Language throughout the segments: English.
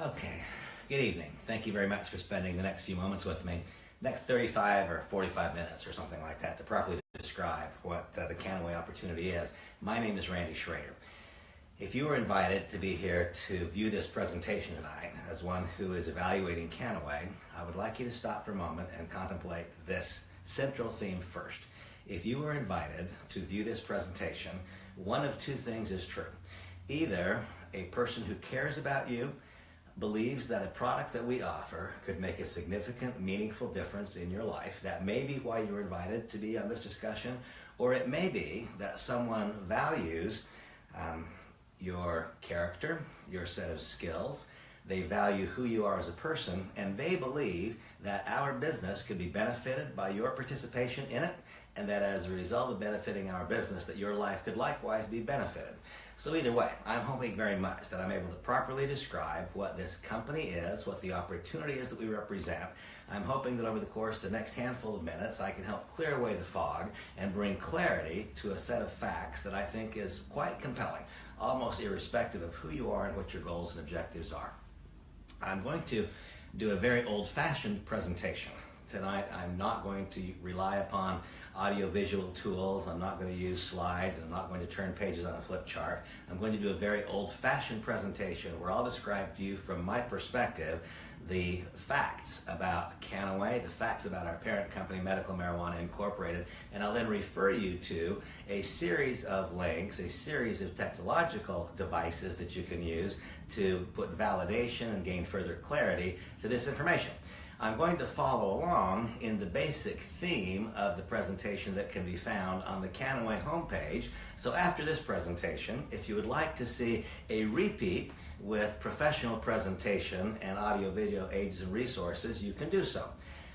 Okay, good evening. Thank you very much for spending the next few moments with me. Next 35 or 45 minutes or something like that to properly describe what the Kannaway opportunity is. My name is Randy Schroeder. If you were invited to be here to view this presentation tonight as one who is evaluating Kannaway, I would like you to stop for a moment and contemplate this central theme first. If you were invited to view this presentation, one of two things is true. Either a person who cares about you believes that a product that we offer could make a significant, meaningful difference in your life. That may be why you were invited to be on this discussion, or it may be that someone values your character, your set of skills. They value who you are as a person, and they believe that our business could be benefited by your participation in it, and that as a result of benefiting our business, that your life could likewise be benefited. So either way, I'm hoping very much that I'm able to properly describe what this company is, what the opportunity is that we represent. I'm hoping that over the course of the next handful of minutes, I can help clear away the fog and bring clarity to a set of facts that I think is quite compelling, almost irrespective of who you are and what your goals and objectives are. I'm going to do a very old-fashioned presentation. Tonight, I'm not going to rely upon audio-visual tools. I'm not going to use slides. I'm not going to turn pages on a flip chart. I'm going to do a very old-fashioned presentation where I'll describe to you from my perspective the facts about Kannaway, the facts about our parent company, Medical Marijuana Incorporated, and I'll then refer you to a series of links, a series of technological devices that you can use to put validation and gain further clarity to this information. I'm going to follow along in the basic theme of the presentation that can be found on the Kannaway homepage. So after this presentation, if you would like to see a repeat with professional presentation and audio-video aids and resources, you can do so.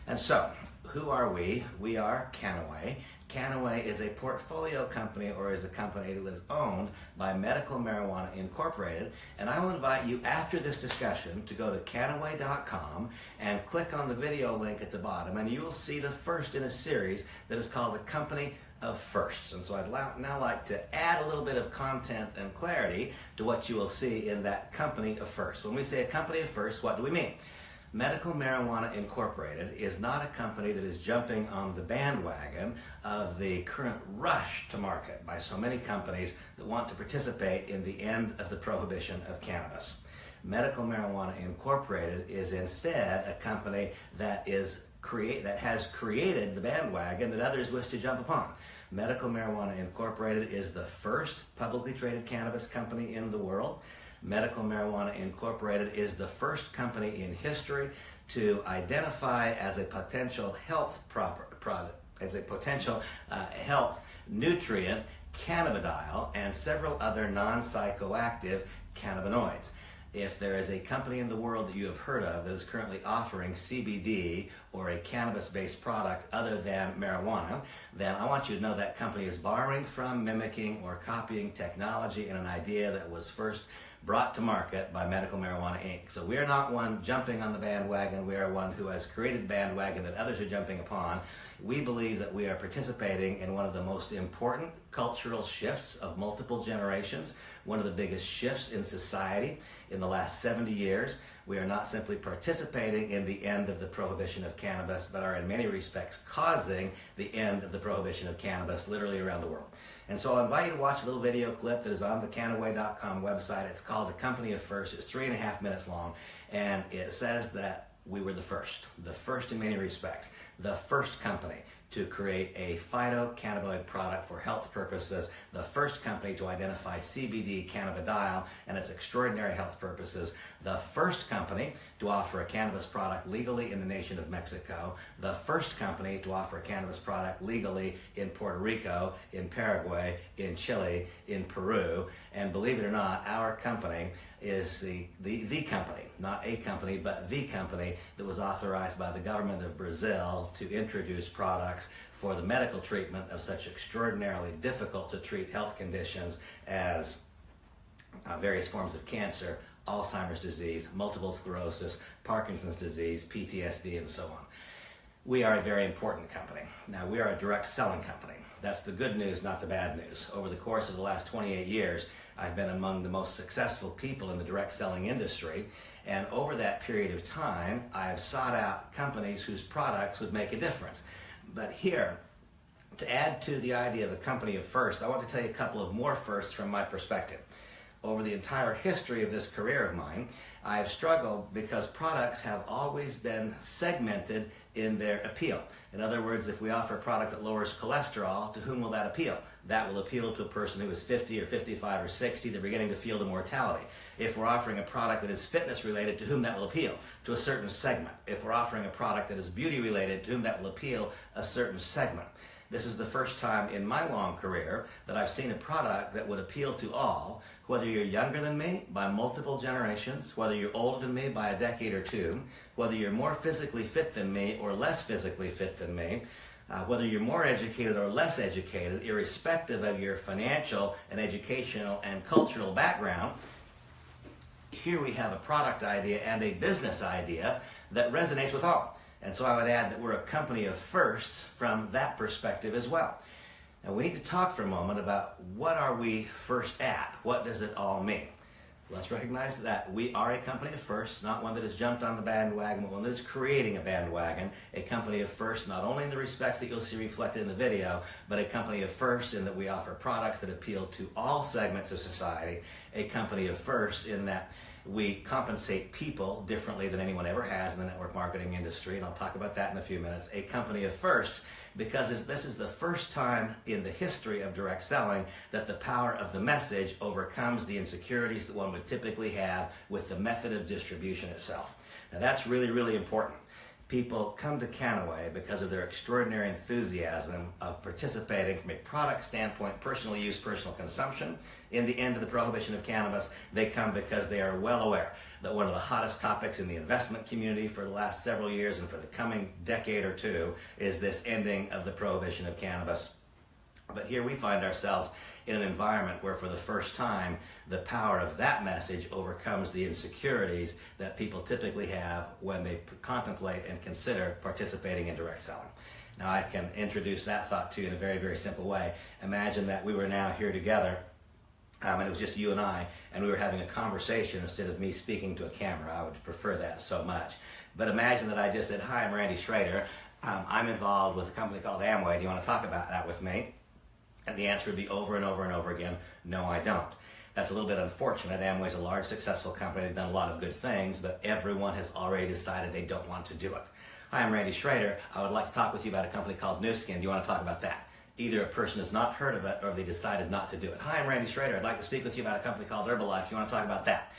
And so, who are we? We are Kannaway. Kannaway is a portfolio company, or is a company that is owned by Medical Marijuana Incorporated, and I will invite you after this discussion to go to Kannaway.com and click on the video link at the bottom, and you will see the first in a series that is called a Company of Firsts. And so I'd now like to add a little bit of content and clarity to what you will see in that Company of Firsts. When we say a Company of Firsts, what do we mean? Medical Marijuana Incorporated is not a company that is jumping on the bandwagon of the current rush to market by so many companies that want to participate in the end of the prohibition of cannabis. Medical Marijuana Incorporated is instead a company that has created the bandwagon that others wish to jump upon. Medical Marijuana Incorporated is the first publicly traded cannabis company in the world. Medical Marijuana Incorporated is the first company in history to identify as a potential health health nutrient cannabidiol and several other non-psychoactive cannabinoids. If there is a company in the world that you have heard of that is currently offering CBD or a cannabis-based product other than marijuana, then I want you to know that company is borrowing from, mimicking, or copying technology and an idea that was first brought to market by Medical Marijuana Inc. So we are not one jumping on the bandwagon. We are one who has created the bandwagon that others are jumping upon. We believe that we are participating in one of the most important cultural shifts of multiple generations, one of the biggest shifts in society in the last 70 years. We are not simply participating in the end of the prohibition of cannabis, but are in many respects causing the end of the prohibition of cannabis literally around the world. And so I'll invite you to watch a little video clip that is on the Kannaway.com website. It's called A Company of First. It's 3.5 minutes long, and it says that we were the first in many respects, the first company to create a phytocannabinoid product for health purposes, the first company to identify CBD cannabidiol and its extraordinary health purposes, the first company to offer a cannabis product legally in the nation of Mexico, the first company to offer a cannabis product legally in Puerto Rico, in Paraguay, in Chile, in Peru, and believe it or not, our company is the company, not a company, but the company that was authorized by the government of Brazil to introduce products for the medical treatment of such extraordinarily difficult to treat health conditions as various forms of cancer, Alzheimer's disease, multiple sclerosis, Parkinson's disease, PTSD, and so on. We are a very important company. Now, we are a direct selling company. That's the good news, not the bad news. Over the course of the last 28 years, I've been among the most successful people in the direct selling industry, And over that period of time, I've sought out companies whose products would make a difference. But here, to add to the idea of a company of first, I want to tell you a couple of more firsts from my perspective. Over the entire history of this career of mine, I have struggled because products have always been segmented in their appeal. In other words, if we offer a product that lowers cholesterol, to whom will that appeal? That will appeal to a person who is 50 or 55 or 60, they're beginning to feel the mortality. If we're offering a product that is fitness related, to whom that will appeal? To a certain segment. If we're offering a product that is beauty related, to whom that will appeal? A certain segment. This is the first time in my long career that I've seen a product that would appeal to all, whether you're younger than me by multiple generations, whether you're older than me by a decade or two, whether you're more physically fit than me or less physically fit than me, whether you're more educated or less educated, irrespective of your financial and educational and cultural background. Here we have a product idea and a business idea that resonates with all. And so I would add that we're a company of firsts from that perspective as well. Now we need to talk for a moment about what are we first at? What does it all mean? Let's recognize that we are a company of firsts, not one that has jumped on the bandwagon, but one that is creating a bandwagon. A company of firsts, not only in the respects that you'll see reflected in the video, but a company of firsts in that we offer products that appeal to all segments of society. A company of firsts in that we compensate people differently than anyone ever has in the network marketing industry, and I'll talk about that in a few minutes. A company of firsts because this is the first time in the history of direct selling that the power of the message overcomes the insecurities that one would typically have with the method of distribution itself. Now that's really, really important. People come to Kannaway because of their extraordinary enthusiasm of participating from a product standpoint, personal use, personal consumption. In the end of the prohibition of cannabis, they come because they are well aware that one of the hottest topics in the investment community for the last several years and for the coming decade or two is this ending of the prohibition of cannabis. But here we find ourselves in an environment where for the first time the power of that message overcomes the insecurities that people typically have when they contemplate and consider participating in direct selling. Now I can introduce that thought to you in a very, very simple way. Imagine that we were now here together and it was just you and we were having a conversation instead of me speaking to a camera. I would prefer that so much. But imagine that I just said, "Hi, I'm Randy Schroeder. I'm involved with a company called Amway. Do you want to talk about that with me?" And the answer would be over and over and over again, "No, I don't." That's a little bit unfortunate. Amway's a large, successful company. They've done a lot of good things, but everyone has already decided they don't want to do it. "Hi, I'm Randy Schroeder. I would like to talk with you about a company called Nu Skin. Do you want to talk about that?" Either a person has not heard of it or they decided not to do it. "Hi, I'm Randy Schroeder. I'd like to speak with you about a company called Herbalife. Do you want to talk about that?"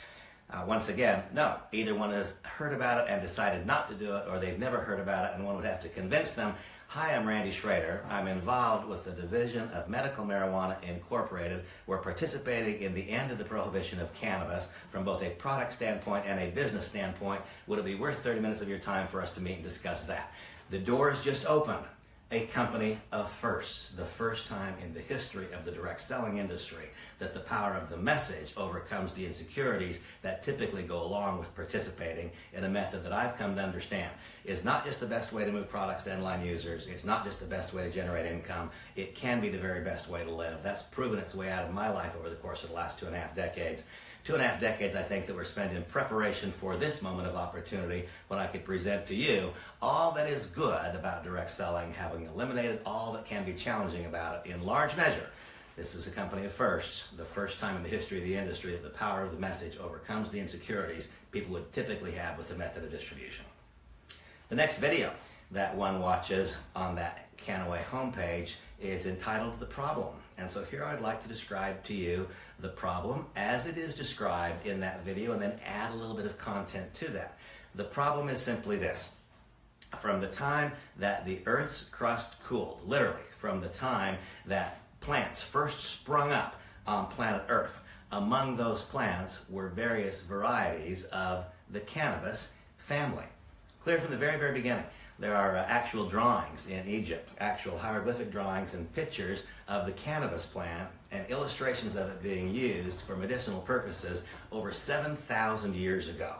Once again, no. Either one has heard about it and decided not to do it, or they've never heard about it and one would have to convince them. "Hi, I'm Randy Schroeder. I'm involved with the Division of Medical Marijuana Incorporated. We're participating in the end of the prohibition of cannabis from both a product standpoint and a business standpoint. Would it be worth 30 minutes of your time for us to meet and discuss that?" The doors just opened. A company of firsts, the first time in the history of the direct selling industry that the power of the message overcomes the insecurities that typically go along with participating in a method that I've come to understand is not just the best way to move products to end-line users, it's not just the best way to generate income, it can be the very best way to live. That's proven its way out of my life over the course of the last 2.5 decades. 2.5 decades, I think, that were spent in preparation for this moment of opportunity when I could present to you all that is good about direct selling, having eliminated all that can be challenging about it in large measure. This is a company of firsts, the first time in the history of the industry that the power of the message overcomes the insecurities people would typically have with the method of distribution. The next video that one watches on that Kannaway homepage is entitled "The Problem." And so here I'd like to describe to you the problem as it is described in that video and then add a little bit of content to that. The problem is simply this. From the time that the Earth's crust cooled, literally from the time that plants first sprung up on planet Earth, among those plants were various varieties of the cannabis family. Clear from the very, very beginning. There are actual drawings in Egypt, actual hieroglyphic drawings and pictures of the cannabis plant and illustrations of it being used for medicinal purposes over 7,000 years ago.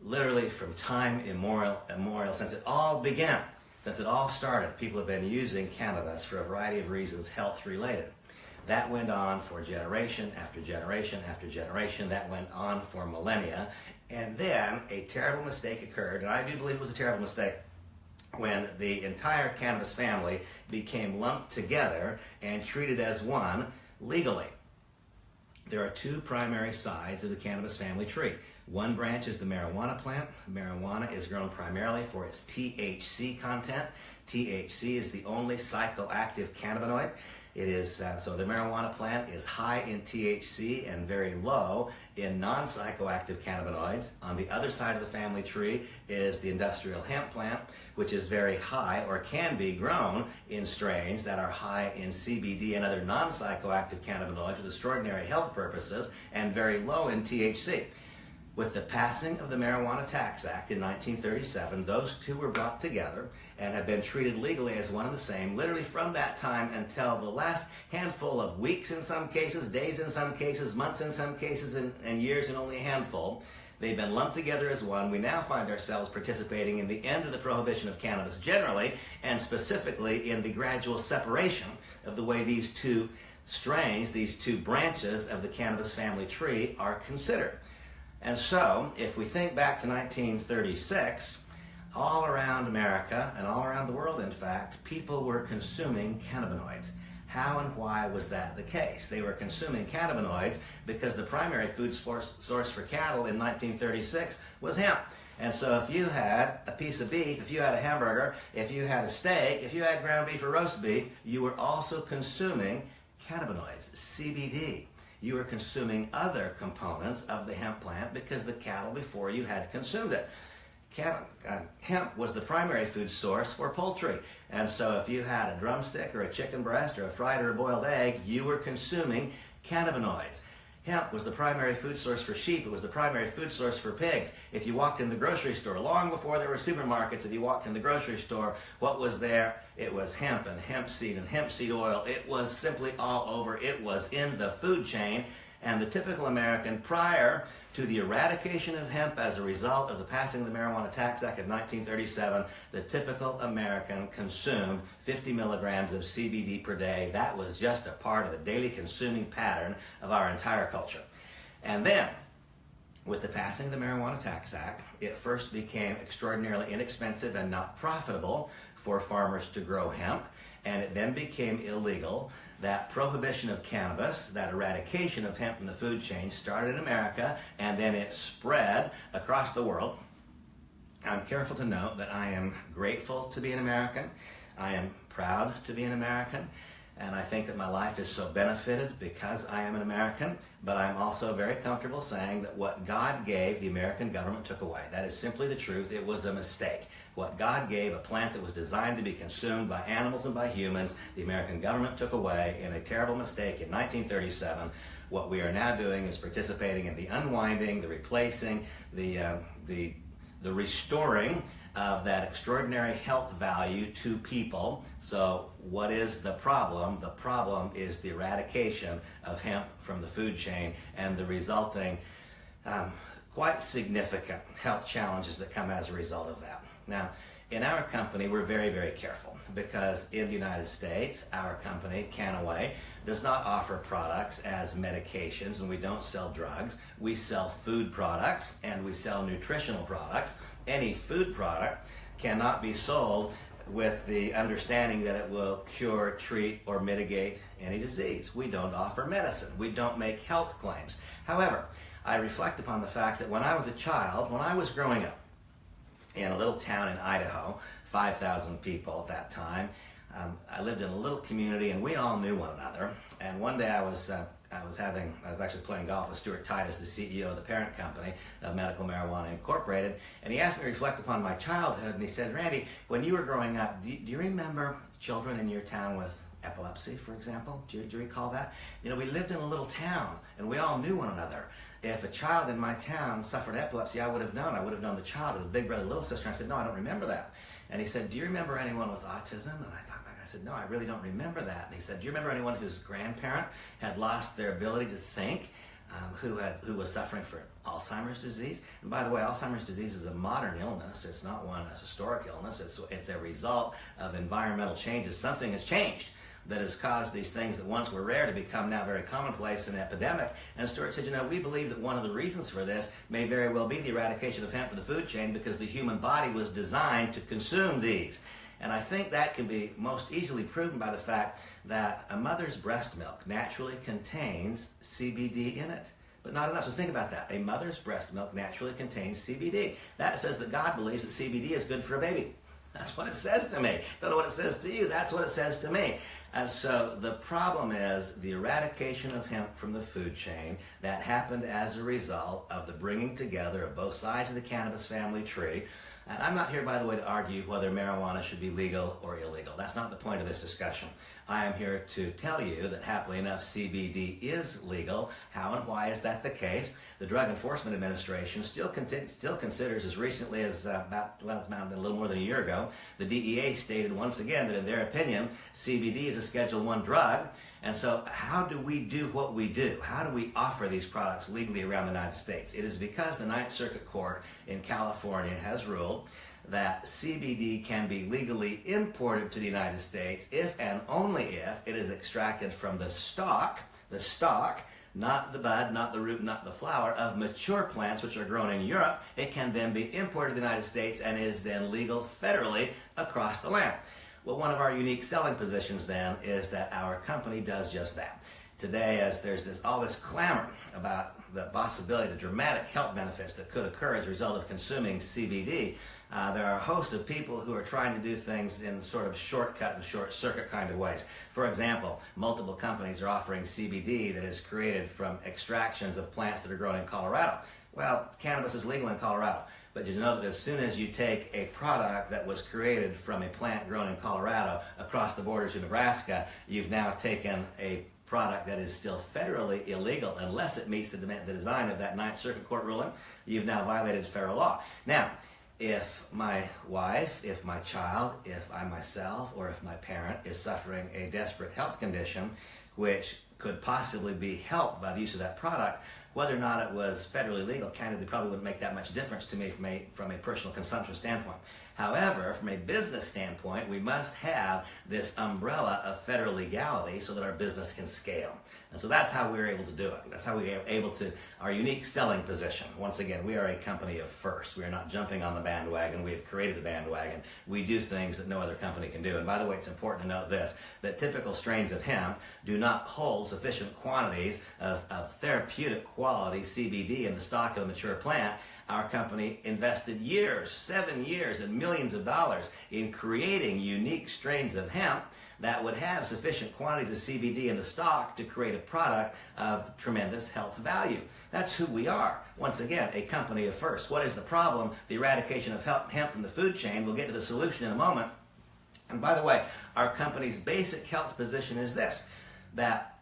Literally from time immemorial, since it all began, since it all started, people have been using cannabis for a variety of reasons, health related. That went on for generation after generation after generation. That went on for millennia. And then a terrible mistake occurred, and I do believe it was a terrible mistake, when the entire cannabis family became lumped together and treated as one legally. There are two primary sides of the cannabis family tree. One branch is the marijuana plant. Marijuana is grown primarily for its THC content. THC is the only psychoactive cannabinoid. It is so the marijuana plant is high in THC and very low in non-psychoactive cannabinoids. On the other side of the family tree is the industrial hemp plant, which is very high, or can be grown in strains that are high in CBD and other non-psychoactive cannabinoids with extraordinary health purposes, and very low in THC. With the passing of the Marijuana Tax Act in 1937, those two were brought together and have been treated legally as one and the same, literally from that time until the last handful of weeks in some cases, days in some cases, months in some cases, and years in only a handful. They've been lumped together as one. We now find ourselves participating in the end of the prohibition of cannabis generally, and specifically in the gradual separation of the way these two strains, these two branches of the cannabis family tree are considered. And so, if we think back to 1936, all around America, and all around the world in fact, people were consuming cannabinoids. How and why was that the case? They were consuming cannabinoids because the primary food source for cattle in 1936 was hemp. And so if you had a piece of beef, if you had a hamburger, if you had a steak, if you had ground beef or roast beef, you were also consuming cannabinoids, CBD. You were consuming other components of the hemp plant because the cattle before you had consumed it. Hemp was the primary food source for poultry. And so if you had a drumstick or a chicken breast or a fried or a boiled egg, you were consuming cannabinoids. Hemp was the primary food source for sheep. It was the primary food source for pigs. If you walked in the grocery store, long before there were supermarkets, if you walked in the grocery store, what was there? It was hemp and hemp seed oil. It was simply all over. It was in the food chain. And the typical American, prior to the eradication of hemp as a result of the passing of the Marijuana Tax Act of 1937, the typical American consumed 50 milligrams of CBD per day. That was just a part of the daily consuming pattern of our entire culture. And then, with the passing of the Marijuana Tax Act, it first became extraordinarily inexpensive and not profitable for farmers to grow hemp, and it then became illegal. That prohibition of cannabis, that eradication of hemp from the food chain started in America, and then it spread across the world. I'm careful to note that I am grateful to be an American. I am proud to be an American, and I think that my life is so benefited because I am an American, but I'm also very comfortable saying that what God gave, the American government took away. That is simply the truth. It was a mistake. What God gave, a plant that was designed to be consumed by animals and by humans, the American government took away in a terrible mistake in 1937. What we are now doing is participating in the unwinding, the replacing, the restoring of that extraordinary health value to people. So what is the problem? The problem is the eradication of hemp from the food chain and the resulting quite significant health challenges that come as a result of that. Now, in our company, we're very, very careful because in the United States, our company, Kannaway, does not offer products as medications, and we don't sell drugs. We sell food products and we sell nutritional products. Any food product cannot be sold with the understanding that it will cure, treat, or mitigate any disease. We don't offer medicine. We don't make health claims. However, I reflect upon the fact that when I was a child, when I was growing up in a little town in Idaho, 5,000 people at that time, I lived in a little community and we all knew one another. And one day I was actually playing golf with Stuart Titus, the CEO of the parent company of Medical Marijuana Incorporated, and he asked me to reflect upon my childhood, and he said, "Randy, when you were growing up, do you remember children in your town with epilepsy, for example? Do you recall that? You know, we lived in a little town, and we all knew one another. If a child in my town suffered epilepsy, I would have known. I would have known the child, the big brother, little sister." I said, "No, I don't remember that." And he said, "Do you remember anyone with autism?" And I said, "No, I really don't remember that." And he said, "Do you remember anyone whose grandparent had lost their ability to think, who was suffering from Alzheimer's disease?" And by the way, Alzheimer's disease is a modern illness. It's not one, a historic illness. It's a result of environmental changes. Something has changed that has caused these things that once were rare to become now very commonplace and epidemic. And Stuart said, we believe that one of the reasons for this may very well be the eradication of hemp from the food chain, because the human body was designed to consume these. And I think that can be most easily proven by the fact that a mother's breast milk naturally contains CBD in it. But not enough. So think about that. A mother's breast milk naturally contains CBD. That says that God believes that CBD is good for a baby. That's what it says to me. Don't know what it says to you. That's what it says to me. And so the problem is the eradication of hemp from the food chain that happened as a result of the bringing together of both sides of the cannabis family tree. And I'm not here, by the way, to argue whether marijuana should be legal or illegal. That's not the point of this discussion. I am here to tell you that, happily enough, CBD is legal. How and why is that the case? The Drug Enforcement Administration still considers, as recently as it's a little more than a year ago, the DEA stated once again that in their opinion, CBD is a Schedule I drug. And so how do we do what we do? How do we offer these products legally around the United States? It is because the Ninth Circuit Court in California has ruled that CBD can be legally imported to the United States if and only if it is extracted from the stalk, not the bud, not the root, not the flower, of mature plants which are grown in Europe. It can then be imported to the United States and is then legal federally across the land. Well, one of our unique selling positions then is that our company does just that. Today, as there's all this clamor about the possibility, the dramatic health benefits that could occur as a result of consuming CBD, there are a host of people who are trying to do things in sort of shortcut and short circuit kind of ways. For example, multiple companies are offering CBD that is created from extractions of plants that are grown in Colorado. Well, cannabis is legal in Colorado. But did you know that as soon as you take a product that was created from a plant grown in Colorado across the border to Nebraska, you've now taken a product that is still federally illegal unless it meets the design of that Ninth Circuit Court ruling. You've now violated federal law. Now, if my wife, if my child, if I myself, or if my parent is suffering a desperate health condition which could possibly be helped by the use of that product, whether or not it was federally legal, candidly, probably wouldn't make that much difference to me from a personal consumption standpoint. However, from a business standpoint, we must have this umbrella of federal legality so that our business can scale. And so that's how we're able to do it. That's how we are able to, our unique selling position. Once again, we are a company of first. We are not jumping on the bandwagon. We have created the bandwagon. We do things that no other company can do. And by the way, it's important to note this, that typical strains of hemp do not hold sufficient quantities of therapeutic quality CBD in the stock of a mature plant. Our company invested years, 7 years, and millions of dollars in creating unique strains of hemp that would have sufficient quantities of CBD in the stock to create a product of tremendous health value. That's who we are. Once again, a company of first. What is the problem? The eradication of hemp from the food chain. We'll get to the solution in a moment. And by the way, our company's basic health position is this, that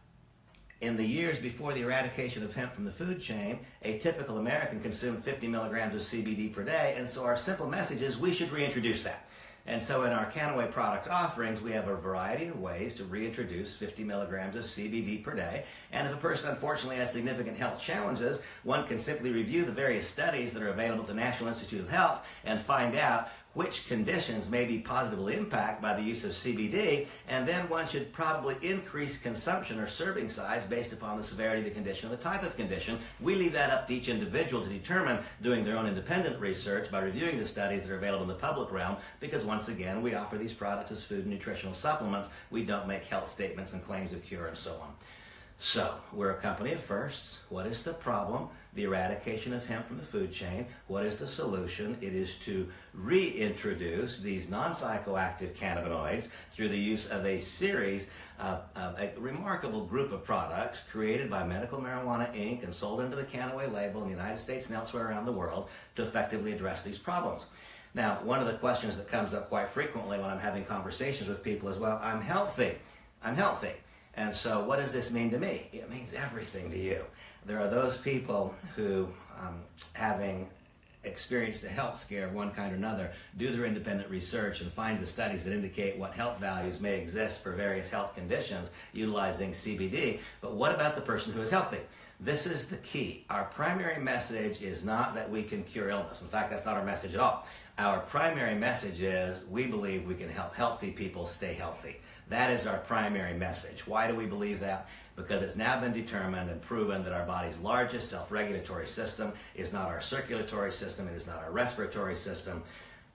in the years before the eradication of hemp from the food chain, a typical American consumed 50 milligrams of CBD per day, and so our simple message is we should reintroduce that. And so in our Kannaway product offerings, we have a variety of ways to reintroduce 50 milligrams of CBD per day. And if a person unfortunately has significant health challenges, one can simply review the various studies that are available at the National Institute of Health and find out which conditions may be positively impacted by the use of CBD, and then one should probably increase consumption or serving size based upon the severity of the condition or the type of condition. We leave that up to each individual to determine, doing their own independent research by reviewing the studies that are available in the public realm, because once again, we offer these products as food and nutritional supplements. We don't make health statements and claims of cure and so on. So, we're a company of firsts. What is the problem? The eradication of hemp from the food chain. What is the solution? It is to reintroduce these non-psychoactive cannabinoids through the use of a series of a remarkable group of products created by Medical Marijuana Inc. and sold under the Kannaway label in the United States and elsewhere around the world to effectively address these problems. Now, one of the questions that comes up quite frequently when I'm having conversations with people is, well, I'm healthy. And so what does this mean to me? It means everything to you. There are those people who, having experienced a health scare of one kind or another, do their independent research and find the studies that indicate what health values may exist for various health conditions utilizing CBD. But what about the person who is healthy? This is the key. Our primary message is not that we can cure illness. In fact, that's not our message at all. Our primary message is we believe we can help healthy people stay healthy. That is our primary message. Why do we believe that? Because it's now been determined and proven that our body's largest self-regulatory system is not our circulatory system, it is not our respiratory system.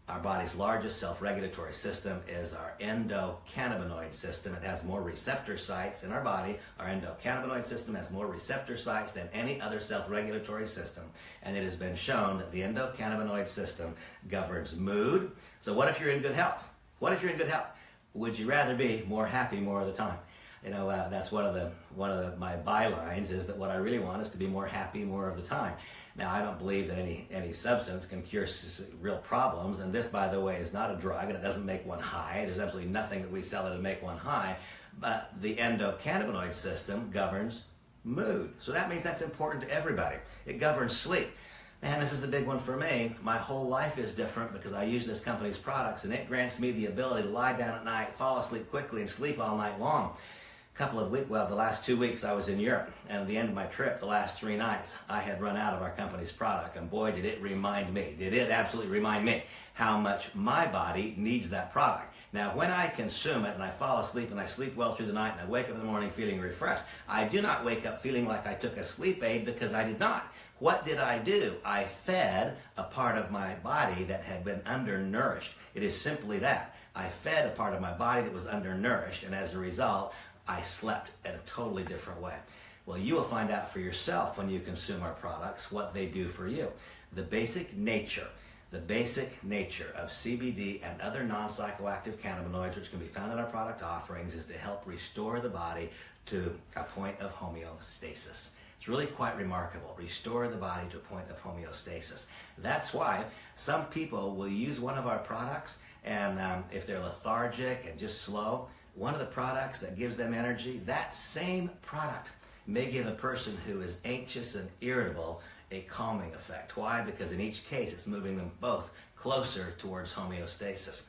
Our body's largest self-regulatory system is our endocannabinoid system. It has more receptor sites in our body. Our endocannabinoid system has more receptor sites than any other self-regulatory system. And it has been shown that the endocannabinoid system governs mood. So what if you're in good health? What if you're in good health? Would you rather be more happy more of the time? You know, that's one of my bylines is that what I really want is to be more happy more of the time. Now, I don't believe that any substance can cure real problems, and this, by the way, is not a drug, and it doesn't make one high. There's absolutely nothing that we sell that would make one high, but the endocannabinoid system governs mood. So that means that's important to everybody. It governs sleep. Man, this is a big one for me. My whole life is different because I use this company's products, and it grants me the ability to lie down at night, fall asleep quickly, and sleep all night long. The last 2 weeks I was in Europe, and at the end of my trip, the last 3 nights, I had run out of our company's product, and boy, did it absolutely remind me how much my body needs that product. Now, when I consume it and I fall asleep and I sleep well through the night and I wake up in the morning feeling refreshed, I do not wake up feeling like I took a sleep aid because I did not. What did I do? I fed a part of my body that had been undernourished. It is simply that. I fed a part of my body that was undernourished, and as a result, I slept in a totally different way. Well, you will find out for yourself when you consume our products what they do for you. The basic nature of CBD and other non-psychoactive cannabinoids, which can be found in our product offerings, is to help restore the body to a point of homeostasis. It's really quite remarkable. Restore the body to a point of homeostasis. That's why some people will use one of our products, and if they're lethargic and just slow, one of the products that gives them energy, that same product may give a person who is anxious and irritable a calming effect. Why? Because in each case, it's moving them both closer towards homeostasis.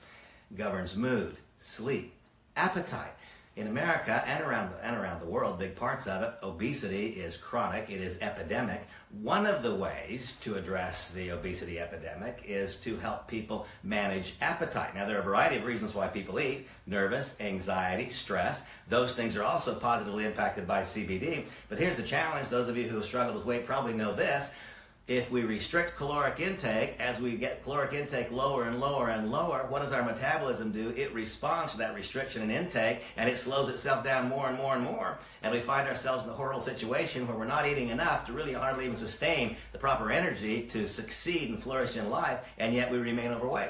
Governs mood, sleep, appetite. In America and around the world, big parts of it, obesity is chronic, it is epidemic. One of the ways to address the obesity epidemic is to help people manage appetite. Now, there are a variety of reasons why people eat: nervous, anxiety, stress. Those things are also positively impacted by CBD. But here's the challenge. Those of you who have struggled with weight probably know this. If we restrict caloric intake, as we get caloric intake lower and lower and lower, what does our metabolism do? It responds to that restriction in intake, and it slows itself down more and more and more. And we find ourselves in a horrible situation where we're not eating enough to really hardly even sustain the proper energy to succeed and flourish in life, and yet we remain overweight.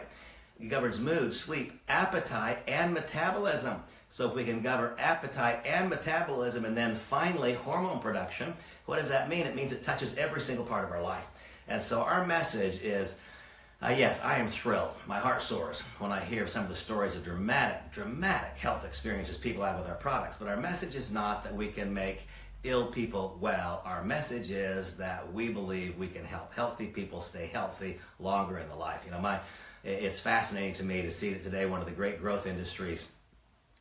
It governs mood, sleep, appetite, and metabolism. So if we can govern appetite and metabolism and then finally hormone production, what does that mean? It means it touches every single part of our life. And so our message is, yes, I am thrilled. My heart soars when I hear some of the stories of dramatic health experiences people have with our products. But our message is not that we can make ill people well. Our message is that we believe we can help healthy people stay healthy longer in the life. You know, it's fascinating to me to see that today one of the great growth industries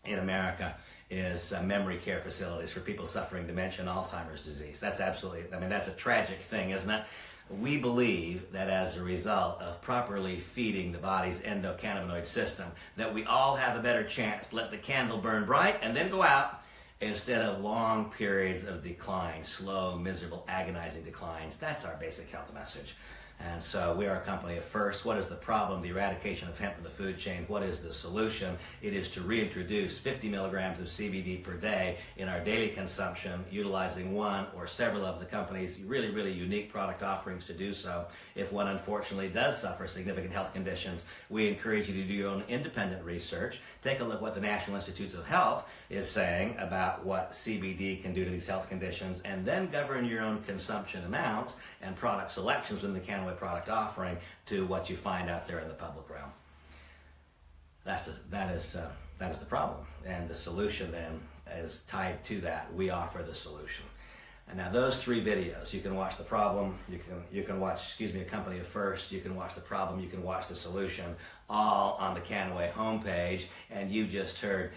in America is memory care facilities for people suffering dementia and Alzheimer's disease. That's that's a tragic thing, isn't it? We believe that as a result of properly feeding the body's endocannabinoid system, that we all have a better chance to let the candle burn bright and then go out instead of long periods of decline, slow, miserable, agonizing declines. That's our basic health message. And so we are a company of first. What is the problem? The eradication of hemp in the food chain. What is the solution? It is to reintroduce 50 milligrams of CBD per day in our daily consumption, utilizing one or several of the company's really, really unique product offerings to do so. If one unfortunately does suffer significant health conditions, we encourage you to do your own independent research. Take a look at what the National Institutes of Health is saying about what CBD can do to these health conditions, and then govern your own consumption amounts and product selections within the Kannaway product offering to what you find out there in the public realm. That is the problem, and the solution then is tied to that. We offer the solution. And now those 3 videos, you can watch the problem, you can watch, a company of first, you can watch the problem, you can watch the solution, all on the Kannaway homepage, and you just heard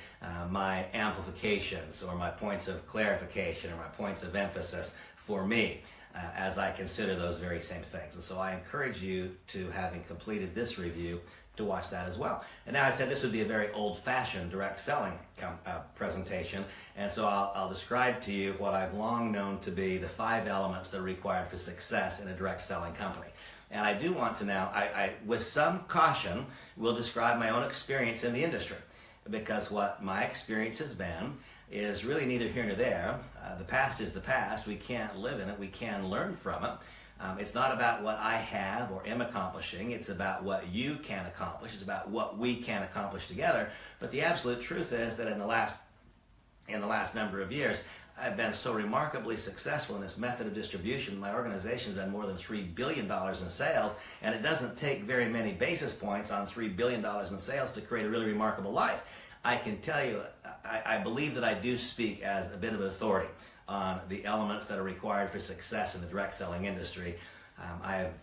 my amplifications or my points of clarification or my points of emphasis for me as I consider those very same things. And so I encourage you to, having completed this review, to watch that as well. And now I said this would be a very old-fashioned direct selling presentation, and so I'll describe to you what I've long known to be the 5 elements that are required for success in a direct selling company. And I do want to now, with some caution, will describe my own experience in the industry, because what my experience has been is really neither here nor there. The past is the past. We can't live in it. We can learn from it. It's not about what I have or am accomplishing. It's about what you can accomplish. It's about what we can accomplish together. But the absolute truth is that in the last number of years, I've been so remarkably successful in this method of distribution. My organization's done more than $3 billion in sales, and it doesn't take very many basis points on $3 billion in sales to create a really remarkable life. I can tell you, I believe that I do speak as a bit of an authority on the elements that are required for success in the direct selling industry. I have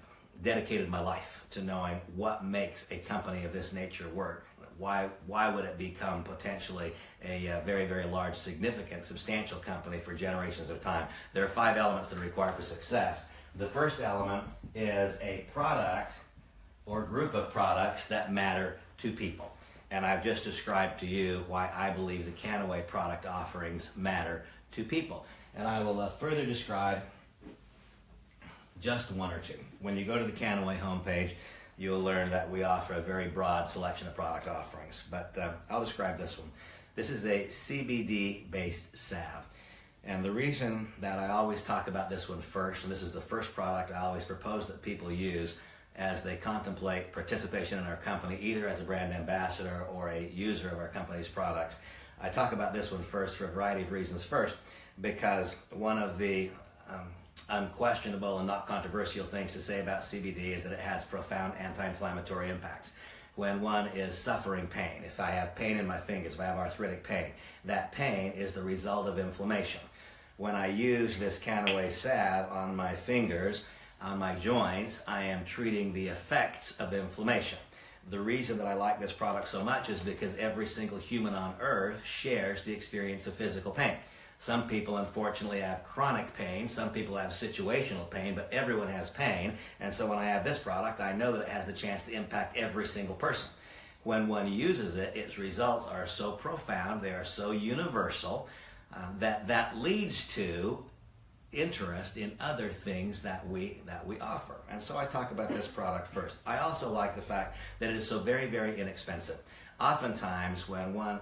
dedicated my life to knowing what makes a company of this nature work. Why would it become potentially a very, very large, significant, substantial company for generations of time? There are 5 elements that are required for success. The first element is a product or group of products that matter to people. And I've just described to you why I believe the Kannaway product offerings matter to people. And I will further describe just 1 or 2. When you go to the Kannaway homepage, you'll learn that we offer a very broad selection of product offerings. But I'll describe this one. This is a CBD-based salve. And the reason that I always talk about this one first, and this is the first product I always propose that people use as they contemplate participation in our company, either as a brand ambassador or a user of our company's products. I talk about this one first for a variety of reasons. First, because one of the unquestionable and not controversial things to say about CBD is that it has profound anti-inflammatory impacts. When one is suffering pain, if I have pain in my fingers, if I have arthritic pain, that pain is the result of inflammation. When I use this Kannaway salve on my fingers, on my joints, I am treating the effects of inflammation. The reason that I like this product so much is because every single human on earth shares the experience of physical pain. Some people unfortunately have chronic pain, some people have situational pain, but everyone has pain. And so when I have this product, I know that it has the chance to impact every single person. When one uses it, its results are so profound, they are so universal, that leads to interest in other things that we offer. And so I talk about this product first. I also like the fact that it is so very, very inexpensive. Oftentimes when one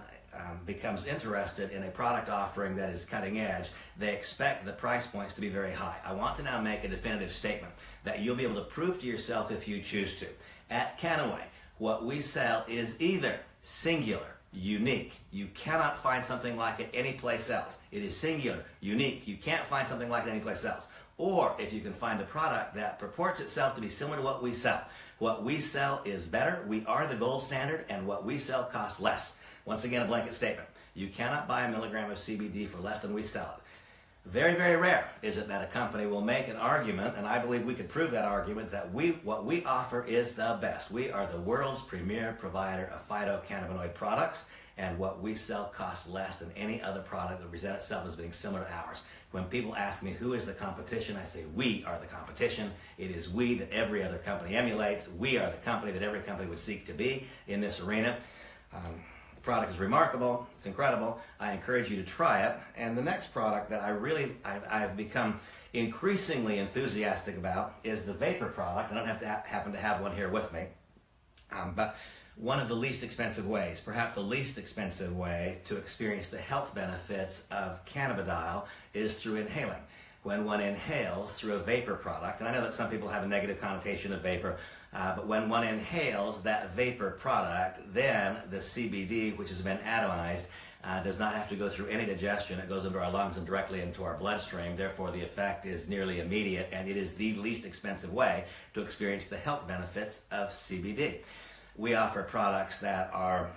becomes interested in a product offering that is cutting edge, they expect the price points to be very high. I want to now make a definitive statement that you'll be able to prove to yourself if you choose to. At Kannaway, what we sell is either singular, unique. You cannot find something like it anyplace else. It is singular, unique. You can't find something like it anyplace else. Or if you can find a product that purports itself to be similar to what we sell. What we sell is better. We are the gold standard, and what we sell costs less. Once again, a blanket statement. You cannot buy a milligram of CBD for less than we sell it. Very, very rare is it that a company will make an argument, and I believe we could prove that argument, that what we offer is the best. We are the world's premier provider of phytocannabinoid products, and what we sell costs less than any other product that presents itself as being similar to ours. When people ask me who is the competition, I say we are the competition. It is we that every other company emulates. We are the company that every company would seek to be in this arena. The product is remarkable. It's incredible. I encourage you to try it. And the next product that I've become increasingly enthusiastic about is the vapor product. I don't have to happen to have one here with me, but one of the least expensive ways, perhaps the least expensive way to experience the health benefits of cannabidiol is through inhaling. When one inhales through a vapor product, and I know that some people have a negative connotation of vapor, but when one inhales that vapor product, then the CBD, which has been atomized, does not have to go through any digestion. It goes into our lungs and directly into our bloodstream. Therefore, the effect is nearly immediate, and it is the least expensive way to experience the health benefits of CBD. We offer products that are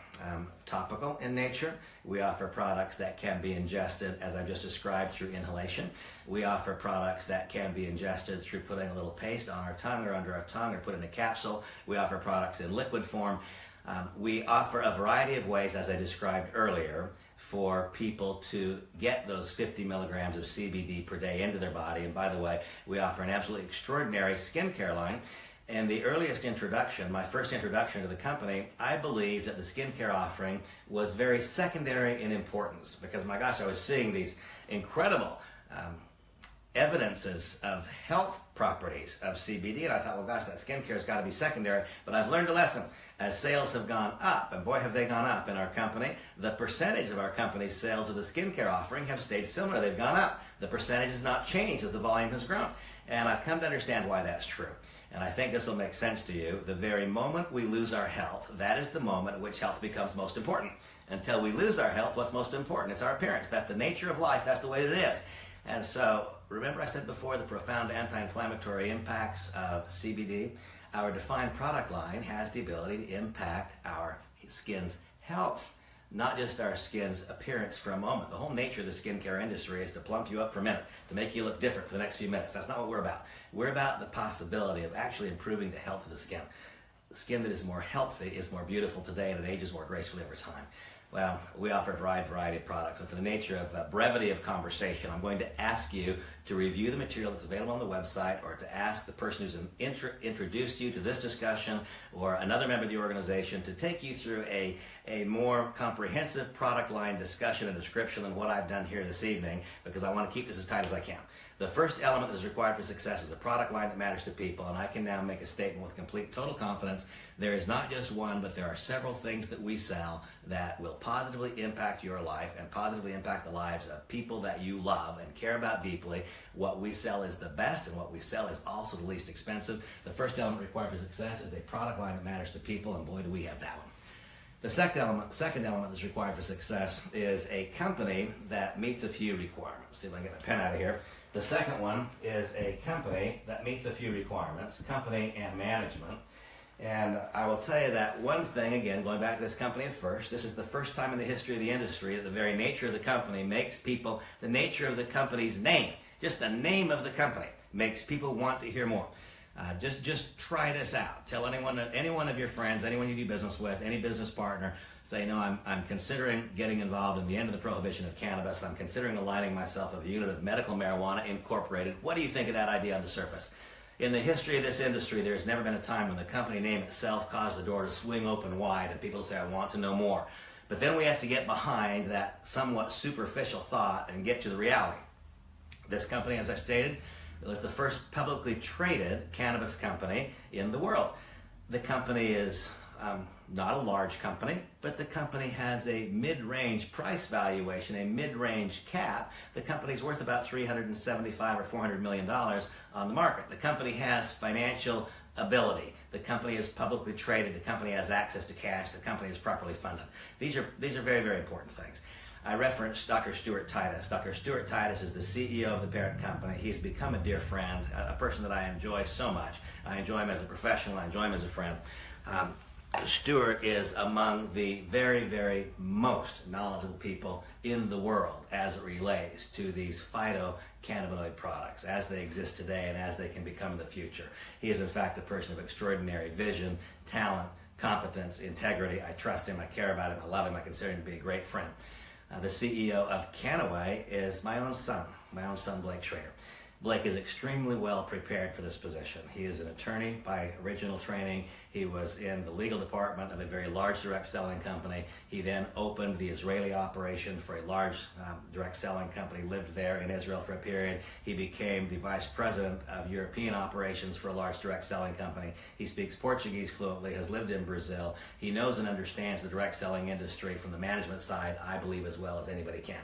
topical in nature. We offer products that can be ingested, as I've just described, through inhalation. We offer products that can be ingested through putting a little paste on our tongue or under our tongue or put in a capsule. We offer products in liquid form. We offer a variety of ways, as I described earlier, for people to get those 50 milligrams of CBD per day into their body. And by the way, we offer an absolutely extraordinary skincare line. And the earliest introduction, my first introduction to the company, I believed that the skincare offering was very secondary in importance because, my gosh, I was seeing these incredible evidences of health properties of CBD, and I thought, well, gosh, that skincare has got to be secondary. But I've learned a lesson. As sales have gone up, and boy, have they gone up in our company, the percentage of our company's sales of the skincare offering have stayed similar. They've gone up. The percentage has not changed as the volume has grown. And I've come to understand why that's true. And I think this will make sense to you. The very moment we lose our health, that is the moment at which health becomes most important. Until we lose our health, what's most important? It's our appearance. That's the nature of life. That's the way it is. And so, remember I said before the profound anti-inflammatory impacts of CBD? Our defined product line has the ability to impact our skin's health, not just our skin's appearance for a moment. The whole nature of the skincare industry is to plump you up for a minute, to make you look different for the next few minutes. That's not what we're about. We're about the possibility of actually improving the health of the skin. The skin that is more healthy is more beautiful today and it ages more gracefully over time. Well, we offer a variety of products, and for the nature of brevity of conversation, I'm going to ask you to review the material that's available on the website, or to ask the person who's introduced you to this discussion or another member of the organization to take you through a more comprehensive product line discussion and description than what I've done here this evening, because I want to keep this as tight as I can. The first element that is required for success is a product line that matters to people, and I can now make a statement with complete, total confidence. There is not just one, but there are several things that we sell that will positively impact your life and positively impact the lives of people that you love and care about deeply. What we sell is the best, and what we sell is also the least expensive. The first element required for success is a product line that matters to people, and boy, do we have that one. The second element that's required for success is a company that meets a few requirements. See if I can get my pen out of here. The second one is a company that meets a few requirements, company and management. And I will tell you that one thing, again, going back to this company at first, this is the first time in the history of the industry that the very nature of the company makes people, the nature of the company's name, just the name of the company, makes people want to hear more. Just try this out. Tell any one of your friends, anyone you do business with, any business partner, say, no, I'm considering getting involved in the end of the prohibition of cannabis. I'm considering aligning myself with a unit of Medical Marijuana Incorporated. What do you think of that idea on the surface? In the history of this industry, there's never been a time when the company name itself caused the door to swing open wide and people say, I want to know more. But then we have to get behind that somewhat superficial thought and get to the reality. This company, as I stated, was the first publicly traded cannabis company in the world. The company is not a large company, but the company has a mid-range price valuation, a mid-range cap. The company's worth about $375 or $400 million on the market. The company has financial ability. The company is publicly traded. The company has access to cash. The company is properly funded. These are very, very important things. I referenced Dr. Stuart Titus. Dr. Stuart Titus is the CEO of the parent company. He's become a dear friend, a person that I enjoy so much. I enjoy him as a professional. I enjoy him as a friend. Stuart is among the very, very most knowledgeable people in the world as it relates to these phytocannabinoid products as they exist today and as they can become in the future. He is, in fact, a person of extraordinary vision, talent, competence, integrity. I trust him. I care about him. I love him. I consider him to be a great friend. The CEO of Kannaway is my own son, Blake Schroeder. Blake is extremely well prepared for this position. He is an attorney by original training. He was in the legal department of a very large direct selling company. He then opened the Israeli operation for a large direct selling company, lived there in Israel for a period. He became the vice president of European operations for a large direct selling company. He speaks Portuguese fluently, has lived in Brazil. He knows and understands the direct selling industry from the management side, I believe, as well as anybody can.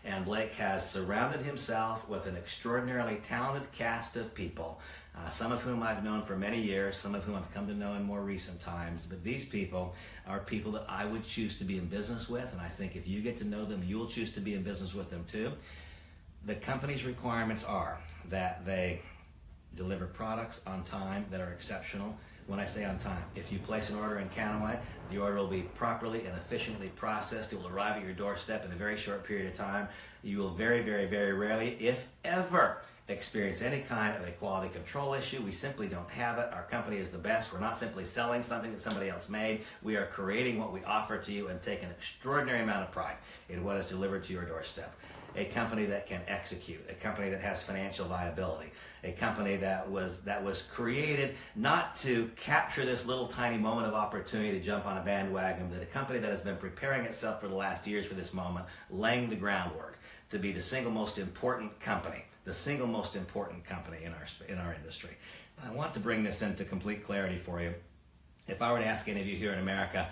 And Blake has surrounded himself with an extraordinarily talented cast of people, some of whom I've known for many years, some of whom I've come to know in more recent times. But these people are people that I would choose to be in business with, and I think if you get to know them, you'll choose to be in business with them too. The company's requirements are that they deliver products on time that are exceptional. When I say on time, if you place an order in Kannaway, the order will be properly and efficiently processed. It will arrive at your doorstep in a very short period of time. You will very, very, very rarely, if ever, experience any kind of a quality control issue. We simply don't have it. Our company is the best. We're not simply selling something that somebody else made. We are creating what we offer to you and take an extraordinary amount of pride in what is delivered to your doorstep. A company that can execute, a company that has financial viability, a company that was created not to capture this little tiny moment of opportunity to jump on a bandwagon, but a company that has been preparing itself for the last years for this moment, laying the groundwork to be the single most important company, in our industry. I want to bring this into complete clarity for you. If I were to ask any of you here in America,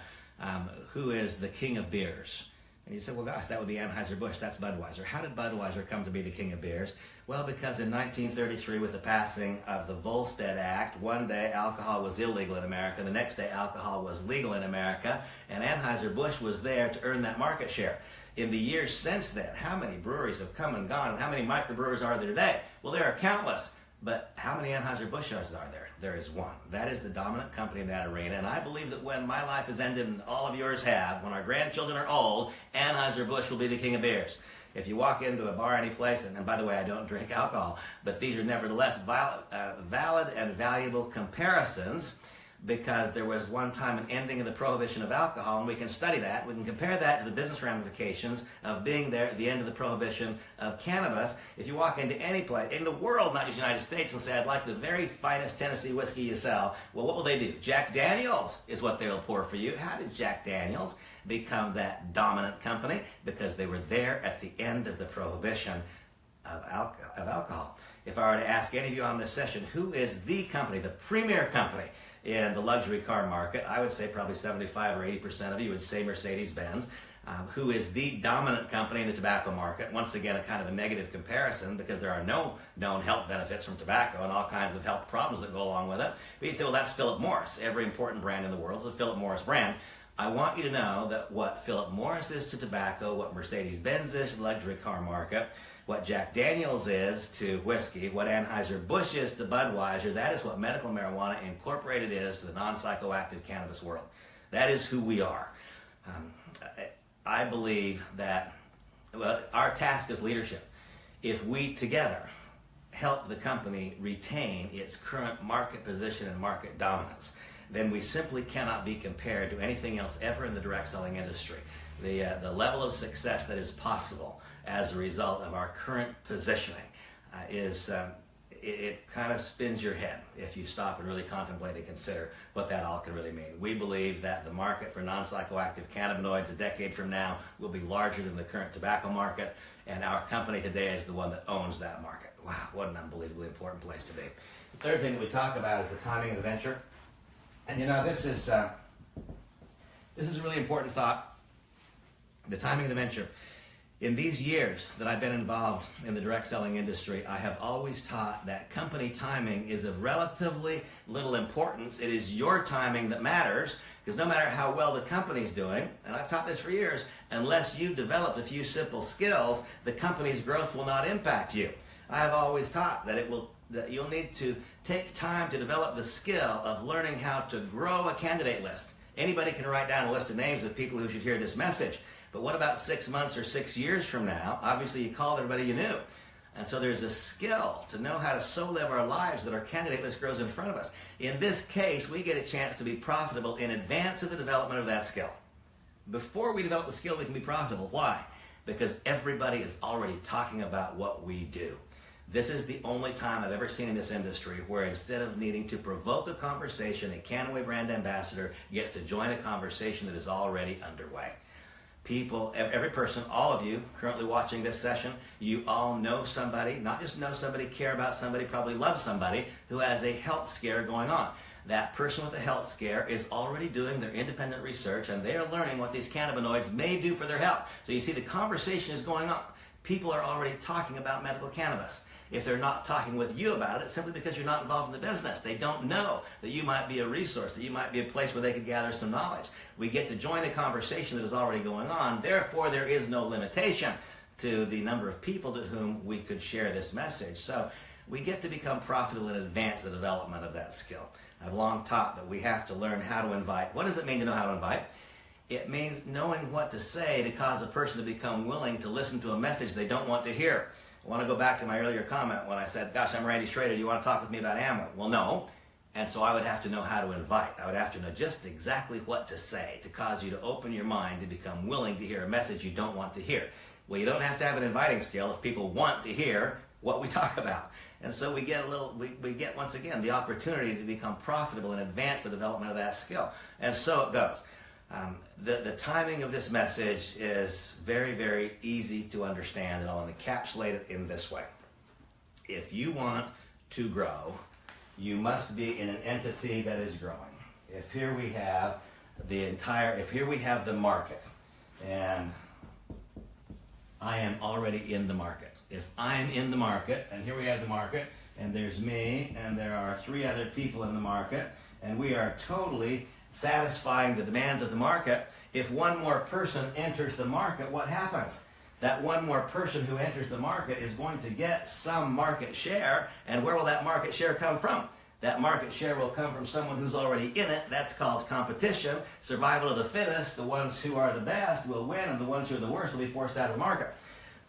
who is the king of beers? And you say, well, gosh, that would be Anheuser-Busch. That's Budweiser. How did Budweiser come to be the king of beers? Well, because in 1933, with the passing of the Volstead Act, one day alcohol was illegal in America. The next day alcohol was legal in America. And Anheuser-Busch was there to earn that market share. In the years since then, how many breweries have come and gone, and how many microbreweries are there today? Well, there are countless. But how many Anheuser-Busch's are there? There is one. That is the dominant company in that arena. And I believe that when my life is ended and all of yours have, when our grandchildren are old, Anheuser-Busch will be the king of beers. If you walk into a bar any place, and by the way, I don't drink alcohol, but these are nevertheless valid and valuable comparisons, because there was one time an ending of the prohibition of alcohol, and we can study that. We can compare that to the business ramifications of being there at the end of the prohibition of cannabis. If you walk into any place in the world, not just the United States, and say, I'd like the very finest Tennessee whiskey you sell, well, what will they do? Jack Daniels is what they'll pour for you. How did Jack Daniels become that dominant company? Because they were there at the end of the prohibition of alcohol. If I were to ask any of you on this session, who is the company, the premier company in the luxury car market, I would say probably 75 or 80% of you would say Mercedes-Benz. Who is the dominant company in the tobacco market? Once again, a kind of a negative comparison, because there are no known health benefits from tobacco and all kinds of health problems that go along with it. But you'd say, well, that's Philip Morris. Every important brand in the world is a Philip Morris brand. I want you to know that what Philip Morris is to tobacco, what Mercedes-Benz is to the luxury car market, what Jack Daniels is to whiskey, what Anheuser-Busch is to Budweiser, that is what Medical Marijuana Incorporated is to the non-psychoactive cannabis world. That is who we are. I believe that our task as leadership, if we together help the company retain its current market position and market dominance, then we simply cannot be compared to anything else ever in the direct selling industry. The level of success that is possible as a result of our current positioning it kind of spins your head if you stop and really contemplate and consider what that all can really mean. We believe that the market for non-psychoactive cannabinoids a decade from now will be larger than the current tobacco market, and our company today is the one that owns that market. Wow, what an unbelievably important place to be. The third thing that we talk about is the timing of the venture. And you know, this is a really important thought, the timing of the venture. In these years that I've been involved in the direct selling industry, I have always taught that company timing is of relatively little importance. It is your timing that matters, because no matter how well the company's doing, and I've taught this for years, unless you developed a few simple skills, the company's growth will not impact you. I have always taught that you'll need to take time to develop the skill of learning how to grow a candidate list. Anybody can write down a list of names of people who should hear this message. But what about 6 months or 6 years from now? Obviously, you called everybody you knew. And so there's a skill to know how to so live our lives that our candidate list grows in front of us. In this case, we get a chance to be profitable in advance of the development of that skill. Before we develop the skill, we can be profitable. Why? Because everybody is already talking about what we do. This is the only time I've ever seen in this industry where instead of needing to provoke a conversation, a Kannaway brand ambassador gets to join a conversation that is already underway. People, every person, all of you currently watching this session, you all know somebody, not just know somebody, care about somebody, probably love somebody who has a health scare going on. That person with a health scare is already doing their independent research, and they are learning what these cannabinoids may do for their health. So you see, the conversation is going on. People are already talking about medical cannabis. If they're not talking with you about it, it's simply because you're not involved in the business. They don't know that you might be a resource, that you might be a place where they could gather some knowledge. We get to join a conversation that is already going on. Therefore, there is no limitation to the number of people to whom we could share this message. So we get to become profitable and advance the development of that skill. I've long taught that we have to learn how to invite. What does it mean to know how to invite? It means knowing what to say to cause a person to become willing to listen to a message they don't want to hear. I want to go back to my earlier comment when I said, gosh, I'm Randy Schroeder, you want to talk with me about Amway? Well, no. And so I would have to know how to invite. I would have to know just exactly what to say to cause you to open your mind to become willing to hear a message you don't want to hear. Well, you don't have to have an inviting skill if people want to hear what we talk about. And so we get we get once again the opportunity to become profitable and advance the development of that skill. And so it goes. The timing of this message is very, very easy to understand, and I'll encapsulate it in this way. If you want to grow, you must be in an entity that is growing. If here we have the market, and I am already in the market. If I am in the market, and here we have the market, and there's me, and there are 3 other people in the market, and we are totally satisfying the demands of the market. If one more person enters the market, what happens? That one more person who enters the market is going to get some market share, and where will that market share come from? That market share will come from someone who's already in it. That's called competition, survival of the fittest. The ones who are the best will win, and the ones who are the worst will be forced out of the market.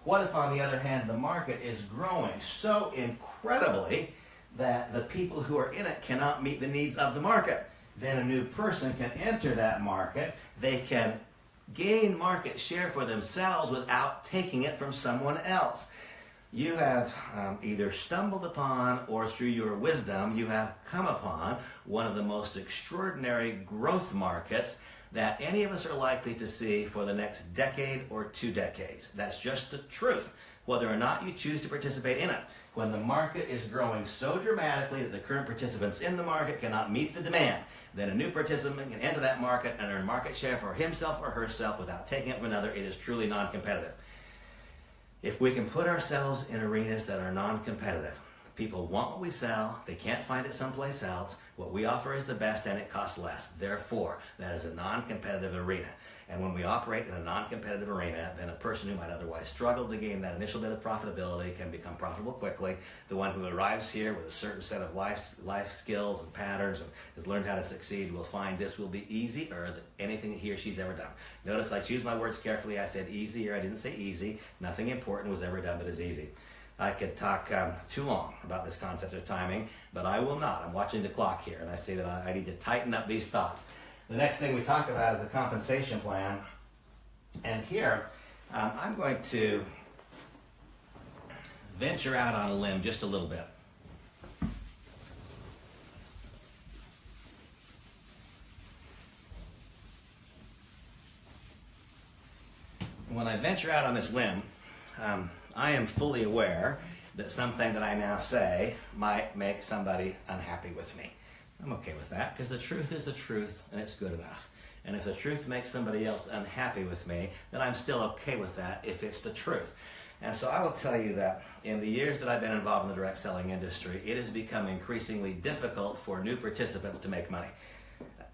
What if, on the other hand, the market is growing so incredibly that the people who are in it cannot meet the needs of the market? Then a new person can enter that market. They can gain market share for themselves without taking it from someone else. You have either stumbled upon, or through your wisdom, you have come upon one of the most extraordinary growth markets that any of us are likely to see for the next decade or 2 decades. That's just the truth, whether or not you choose to participate in it. When the market is growing so dramatically that the current participants in the market cannot meet the demand, then a new participant can enter that market and earn market share for himself or herself without taking it from another. It is truly non-competitive. If we can put ourselves in arenas that are non-competitive, people want what we sell, they can't find it someplace else, what we offer is the best and it costs less. Therefore, that is a non-competitive arena. And when we operate in a non-competitive arena, then a person who might otherwise struggle to gain that initial bit of profitability can become profitable quickly. The one who arrives here with a certain set of life skills and patterns and has learned how to succeed will find this will be easier than anything he or she's ever done. Notice I choose my words carefully. I said easier. I didn't say easy. Nothing important was ever done that is easy. I could talk too long about this concept of timing, but I will not. I'm watching the clock here, and I see that I need to tighten up these thoughts. The next thing we talk about is a compensation plan. And here, I'm going to venture out on a limb just a little bit. When I venture out on this limb, I am fully aware that something that I now say might make somebody unhappy with me. I'm okay with that, because the truth is the truth, and it's good enough. And if the truth makes somebody else unhappy with me, then I'm still okay with that if it's the truth. And so I will tell you that in the years that I've been involved in the direct selling industry, it has become increasingly difficult for new participants to make money.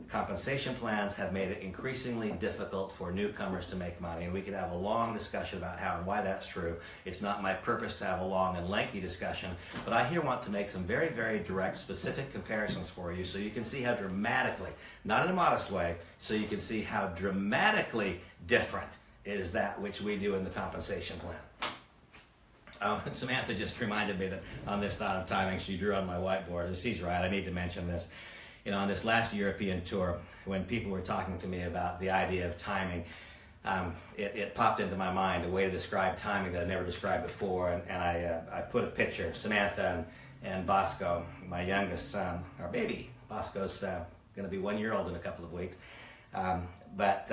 Compensation plans have made it increasingly difficult for newcomers to make money, and we could have a long discussion about how and why that's true. It's not my purpose to have a long and lengthy discussion, but I here want to make some very, very direct, specific comparisons for you so you can see how dramatically, not in a modest way, so you can see how dramatically different is that which we do in the compensation plan. Samantha just reminded me that on this thought of timing, she drew on my whiteboard, and she's right, I need to mention this. You know, on this last European tour, when people were talking to me about the idea of timing, it popped into my mind a way to describe timing that I'd never described before, and I put a picture. Samantha and Bosco, my youngest son, our baby. Bosco's going to be 1 year old in a couple of weeks. But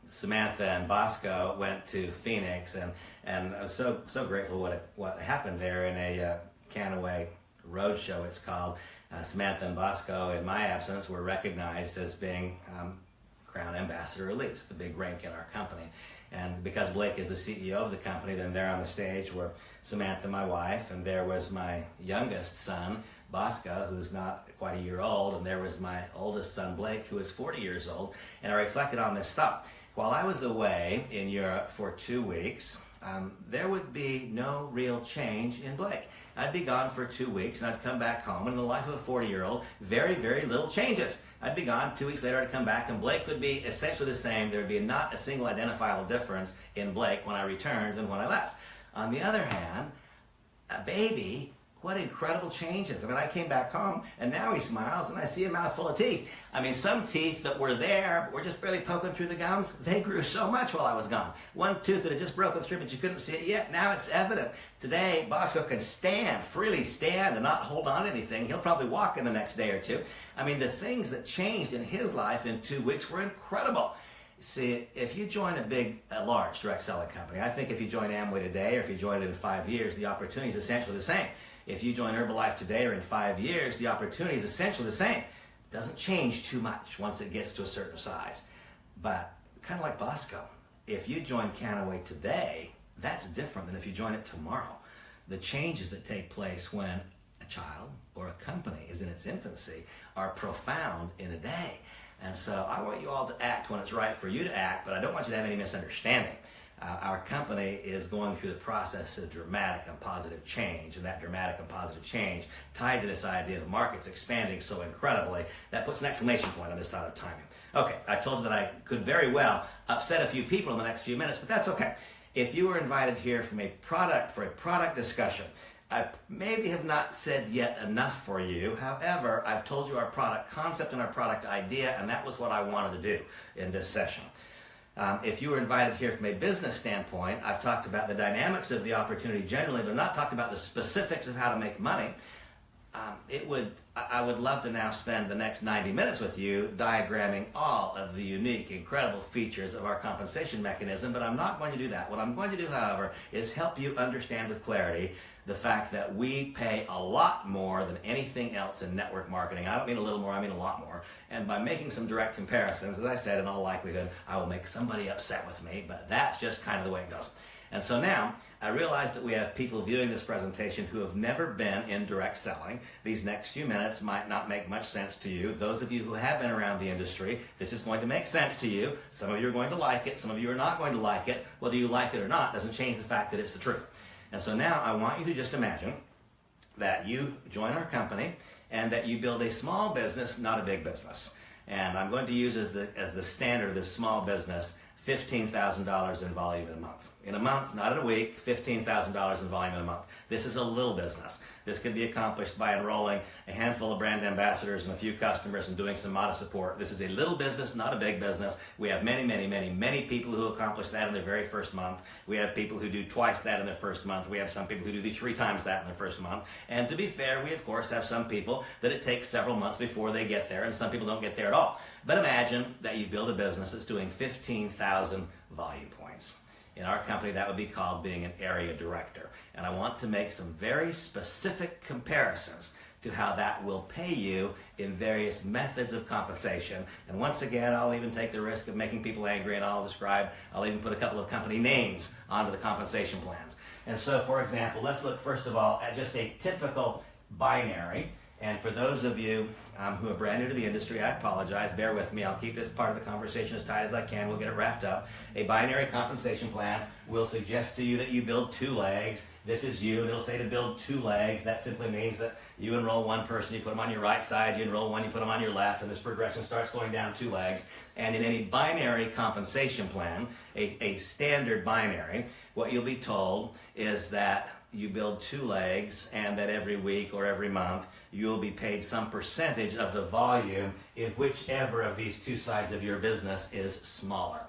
Samantha and Bosco went to Phoenix, and I was so grateful what happened there in a Kannaway road show, it's called. Samantha and Bosco, in my absence, were recognized as being Crown Ambassador Elites. It's a big rank in our company. And because Blake is the CEO of the company, then there on the stage were Samantha, my wife, and there was my youngest son, Bosco, who's not quite a year old, and there was my oldest son, Blake, who is 40 years old. And I reflected on this thought. While I was away in Europe for 2 weeks, there would be no real change in Blake. I'd be gone for 2 weeks, and I'd come back home, and in the life of a 40-year-old, very, very little changes. I'd be gone 2 weeks later, I'd come back, and Blake would be essentially the same. There'd be not a single identifiable difference in Blake when I returned than when I left. On the other hand, a baby, what incredible changes. I mean, I came back home and now he smiles and I see a mouth full of teeth. I mean, some teeth that were there but were just barely poking through the gums, they grew so much while I was gone. One tooth that had just broken through but you couldn't see it yet, now it's evident. Today, Bosco can freely stand and not hold on to anything. He'll probably walk in the next day or two. I mean, the things that changed in his life in 2 weeks were incredible. See, if you join a large direct selling company, I think if you join Amway today or if you join it in 5 years, the opportunity is essentially the same. If you join Herbalife today or in 5 years, the opportunity is essentially the same. It doesn't change too much once it gets to a certain size. But kind of like Bosco, if you join Kannaway today, that's different than if you join it tomorrow. The changes that take place when a child or a company is in its infancy are profound in a day. And so I want you all to act when it's right for you to act, but I don't want you to have any misunderstanding. Our company is going through the process of dramatic and positive change, and that dramatic and positive change tied to this idea of the market's expanding so incredibly, that puts an exclamation point on this thought of timing. Okay, I told you that I could very well upset a few people in the next few minutes, but that's okay. If you were invited here for a product discussion, I maybe have not said yet enough for you. However, I've told you our product concept and our product idea, and that was what I wanted to do in this session. If you were invited here from a business standpoint, I've talked about the dynamics of the opportunity generally, but I've not talked about the specifics of how to make money. I would love to now spend the next 90 minutes with you diagramming all of the unique, incredible features of our compensation mechanism, but I'm not going to do that. What I'm going to do, however, is help you understand with clarity the fact that we pay a lot more than anything else in network marketing. I don't mean a little more, I mean a lot more. And by making some direct comparisons, as I said, in all likelihood, I will make somebody upset with me, but that's just kind of the way it goes. And so now, I realize that we have people viewing this presentation who have never been in direct selling. These next few minutes might not make much sense to you. Those of you who have been around the industry, this is going to make sense to you. Some of you are going to like it, some of you are not going to like it. Whether you like it or not doesn't change the fact that it's the truth. And so now I want you to just imagine that you join our company and that you build a small business, not a big business. And I'm going to use as the standard of this small business, $15,000 in volume in a month. In a month, not in a week, $15,000 in volume in a month. This is a little business. This can be accomplished by enrolling a handful of brand ambassadors and a few customers and doing some modest support. This is a little business, not a big business. We have many people who accomplish that in their very first month. We have people who do twice that in their first month. We have some people who do 3 times that in their first month. And to be fair, we of course have some people that it takes several months before they get there, and some people don't get there at all. But imagine that you build a business that's doing 15,000 volume points. In our company, that would be called being an area director. And I want to make some very specific comparisons to how that will pay you in various methods of compensation. And once again, I'll even take the risk of making people angry, and I'll even put a couple of company names onto the compensation plans. And so, for example, let's look first of all at just a typical binary. And for those of you who are brand new to the industry, I apologize, bear with me. I'll keep this part of the conversation as tight as I can. We'll get it wrapped up. A binary compensation plan will suggest to you that you build 2 legs. This is you, and it'll say to build 2 legs. That simply means that you enroll one person, you put them on your right side, you enroll one, you put them on your left, and this progression starts going down 2 legs. And in any binary compensation plan, a standard binary, what you'll be told is that you build 2 legs, and that every week or every month you'll be paid some percentage of the volume in whichever of these 2 sides of your business is smaller.